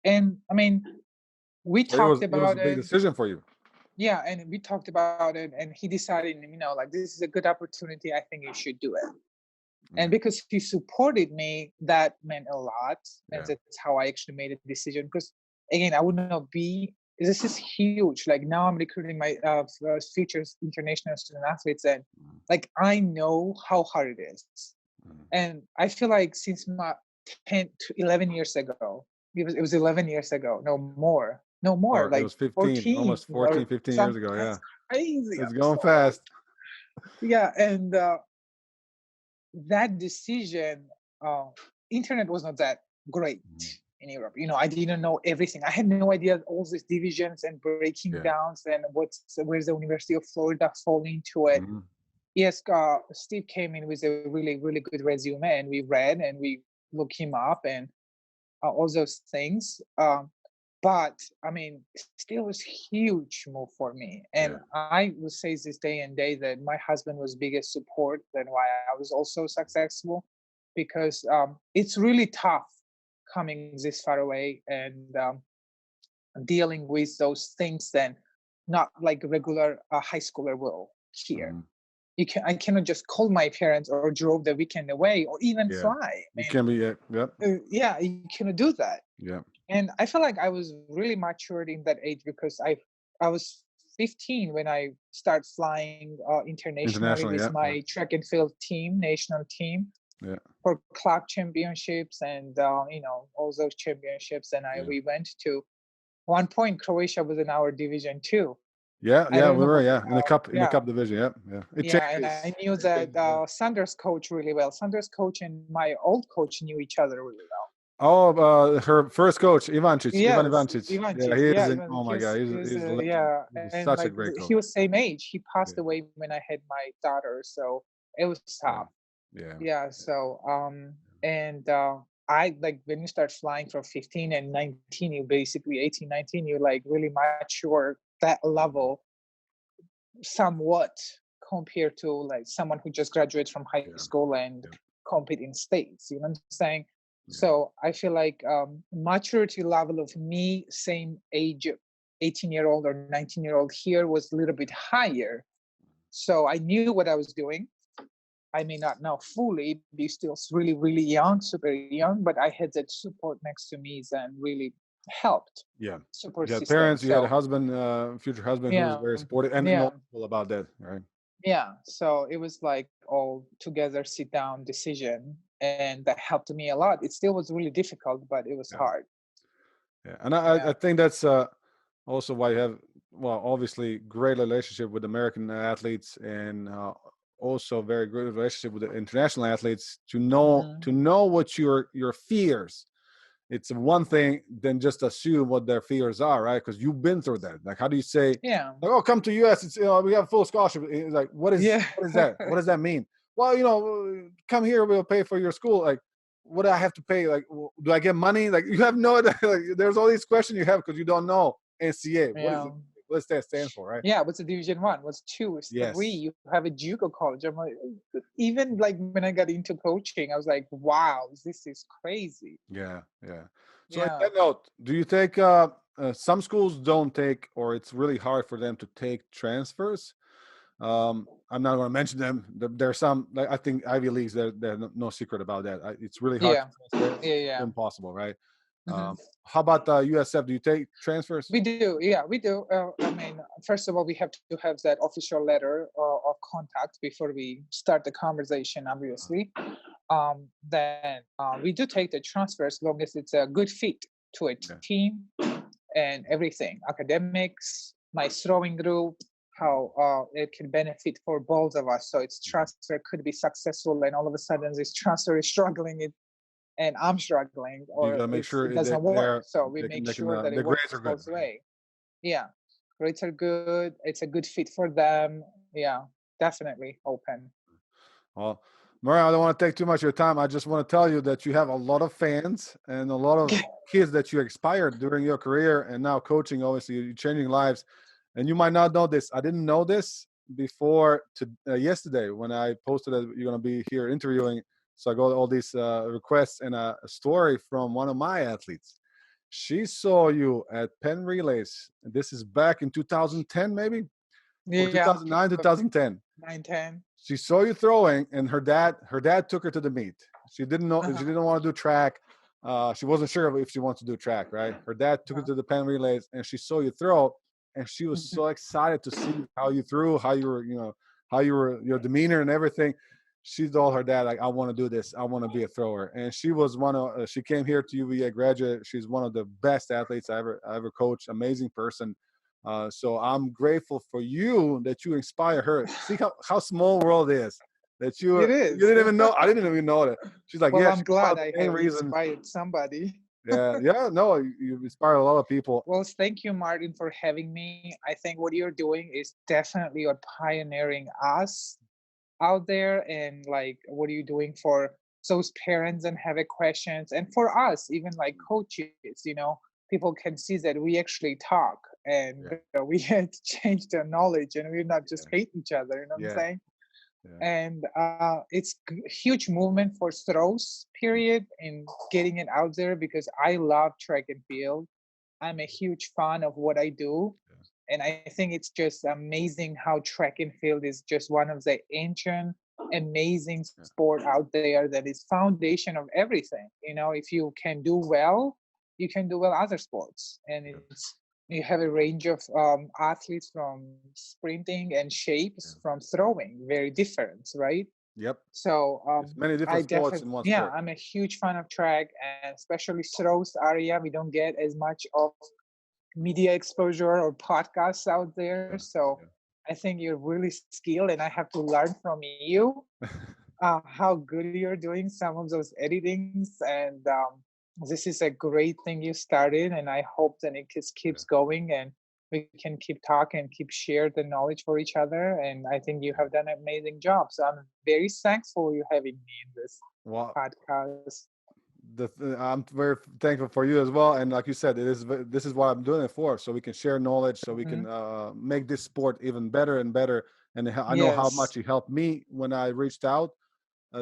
[SPEAKER 3] And I mean, we talked about
[SPEAKER 2] it. Was a big decision for you.
[SPEAKER 3] Yeah, and we talked about it, and he decided, like, this is a good opportunity. I think you should do it. And because he supported me, that meant a lot. And that's how I actually made a decision. Because again, I would not be. This is huge. Like now, I'm recruiting my future international student athletes, and like I know how hard it is. And I feel like since my 10 to 11 years ago, it was 11 years ago, no more, like
[SPEAKER 2] it was 15,
[SPEAKER 3] 14,
[SPEAKER 2] almost 14, 15 years ago. Yeah,
[SPEAKER 3] that's crazy.
[SPEAKER 2] It's going fast.
[SPEAKER 3] Yeah, and that decision, internet was not that great in Europe. I didn't know everything. I had no idea all these divisions and breaking downs and where's the University of Florida fall into it. Yes, Steve came in with a really, really good resume, and we read and we looked him up and all those things. But I mean, still was huge move for me. And I will say this day and day that my husband was biggest support than why I was also successful, because it's really tough coming this far away. And dealing with those things than not like regular high schooler will here. I cannot just call my parents or drove the weekend away or even fly.
[SPEAKER 2] You can be,
[SPEAKER 3] Yeah, you cannot do that.
[SPEAKER 2] Yeah.
[SPEAKER 3] And I feel like I was really matured in that age because I was 15 when I started flying internationally with my track and field team, national team, for club championships and all those championships. And we went to one point. Croatia was in our division too.
[SPEAKER 2] We were in the cup division.
[SPEAKER 3] And I knew that Sanders coach really well. Sanders coach and my old coach knew each other really well.
[SPEAKER 2] Oh, her first coach, Ivancic.
[SPEAKER 3] Yes,
[SPEAKER 2] Ivan Ivancic. Oh my God, he's such a great coach.
[SPEAKER 3] He was same age. He passed away when I had my daughter, so it was tough. So I like when you start flying from 15 and 19, you basically 18, 19, you like really mature that level somewhat compared to like someone who just graduates from high school and compete in states. You know what I'm saying? So I feel like maturity level of me, same age, 18-year-old or 19-year-old here was a little bit higher. So I knew what I was doing. I may not know fully, be still really, really young, super young, but I had that support next to me and really helped. Support
[SPEAKER 2] you had
[SPEAKER 3] system.
[SPEAKER 2] Parents, you had a husband, future husband who was very supportive and knowledgeable about that, right?
[SPEAKER 3] So it was like all together sit down decision, and that helped me a lot. It still was really difficult, but it was hard.
[SPEAKER 2] And I think that's also why you have, obviously great relationship with American athletes and also very good relationship with the international athletes to know what your fears. It's one thing than just assume what their fears are, right? Because you've been through that. Like, how do you say, like, come to US, it's we have full scholarship. It's like, what is that? What does that mean? Well, come here, we'll pay for your school. Like, what do I have to pay? Like, do I get money? Like, you have no idea. Like, there's all these questions you have because you don't know NCAA. What's that stand for, right?
[SPEAKER 3] What's the Division 1? What's 2? What's 3? You have a JUCO college. I'm like, even like when I got into coaching, I was like, wow, this is crazy.
[SPEAKER 2] So on that note, do you take some schools don't take, or it's really hard for them to take transfers? I'm not going to mention them. There are some, like, I think Ivy Leagues, there's no secret about that. It's really hard. It's impossible, right? How about USF? Do you take transfers?
[SPEAKER 3] We do. We do. I mean, first of all, we have to have that official letter of contact before we start the conversation, obviously. Then we do take the transfer as long as it's a good fit to a team and everything. Academics, my throwing group, how it can benefit for both of us. So its transfer could be successful, and all of a sudden this transfer is struggling, and I'm struggling, or
[SPEAKER 2] you gotta make sure
[SPEAKER 3] it doesn't work. So we make sure that it works both ways. Grades are good. It's a good fit for them. Definitely open.
[SPEAKER 2] Well, Mariam, I don't want to take too much of your time. I just want to tell you that you have a lot of fans and a lot of kids that you inspired during your career, and now coaching, obviously, you're changing lives. And you might not know this. I didn't know this before yesterday when I posted that you're going to be here interviewing. So I got all these requests and a story from one of my athletes. She saw you at Penn Relays. This is back in 2010, maybe? Or 2009, 2010.
[SPEAKER 3] 9-10.
[SPEAKER 2] She saw you throwing, and her dad took her to the meet. She didn't know. She didn't want to do track. She wasn't sure if she wanted to do track, right? Her dad took her to the Penn Relays, and she saw you throw. And she was so excited to see how you threw, how you were, your demeanor and everything. She told her dad, like, I want to do this. I want to be a thrower. And she was she came here to UVA graduate. She's one of the best athletes I ever coached. Amazing person. So I'm grateful for you that you inspire her. See how small world is. That you didn't even know. I didn't even know that. She's like,
[SPEAKER 3] I'm glad I have inspired somebody.
[SPEAKER 2] No, you inspire a lot of people.
[SPEAKER 3] Well, thank you, Martin, for having me. I think what you're doing is definitely you're pioneering us out there, and like what are you doing for those parents and have questions, and for us, even like coaches, people can see that we actually talk and we had to change their knowledge, and we're not just hate each other. You know what I'm saying? And it's a huge movement for throws, period, in getting it out there, because I love track and field. I'm a huge fan of what I do. And I think it's just amazing how track and field is just one of the ancient, amazing sport out there that is foundation of everything. You know, if you can do well, you can do well other sports. And you have a range of athletes from sprinting and shapes from throwing, very different, right?
[SPEAKER 2] Yep.
[SPEAKER 3] So
[SPEAKER 2] many different sports in one sport.
[SPEAKER 3] I'm a huge fan of track, and especially throws area. We don't get as much of media exposure or podcasts out there. So I think you're really skilled, and I have to learn from you how good you're doing some of those editings. And this is a great thing you started, and I hope that it just keeps going, and we can keep talking and keep share the knowledge for each other. And I think you have done an amazing job. So I'm very thankful you having me in this podcast.
[SPEAKER 2] I'm very thankful for you as well. And like you said, this is what I'm doing it for, so we can share knowledge, so we can make this sport even better and better. And I know how much you helped me when I reached out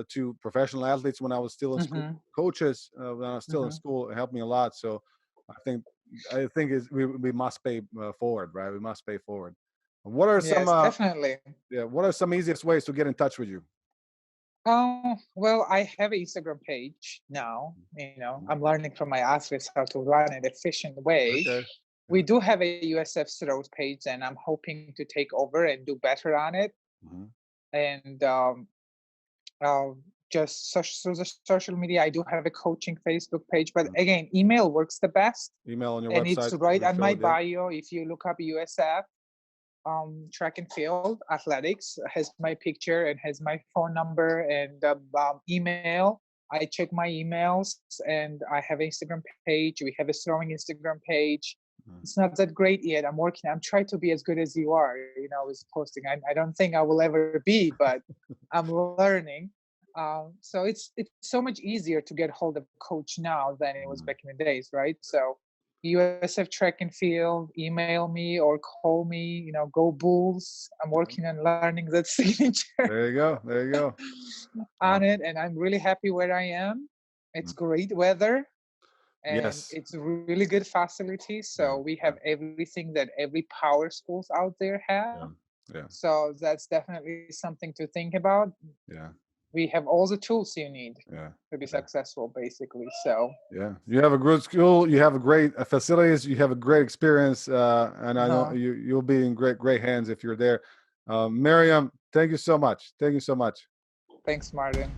[SPEAKER 2] to professional athletes when I was still in school, coaches when I was still in school. It helped me a lot. So I think we must pay forward, right? We must pay forward. What are some
[SPEAKER 3] definitely?
[SPEAKER 2] What are some easiest ways to get in touch with you?
[SPEAKER 3] Well, I have an Instagram page now. You know, I'm learning from my athletes how to run an efficient way. We do have a USF throws page, and I'm hoping to take over and do better on it. And just through the social media, I do have a coaching Facebook page, but again, email works the best.
[SPEAKER 2] Email on your
[SPEAKER 3] website, and it's right on my bio. If you look up USF track and field athletics, has my picture and has my phone number and email. I check my emails, and I have an Instagram page. We have a throwing Instagram page. It's not that great yet. I'm working. I'm trying to be as good as you are, you know, with posting. I don't think I will ever be, but I'm learning. So it's so much easier to get hold of a coach now than it was back in the days, right? So USF track and field, email me or call me, you know, go Bulls. I'm working on learning that signature.
[SPEAKER 2] There you go.
[SPEAKER 3] On it, and I'm really happy where I am. It's great weather. And it's really good facilities. So we have everything that every power schools out there have. So that's definitely something to think about. We have all the tools you need to be successful, basically. So
[SPEAKER 2] you have a good school, you have a great facilities, you have a great experience, and I know you'll be in great hands if you're there. Mariam, thank you so much. Thank you so much.
[SPEAKER 3] Thanks, Martin.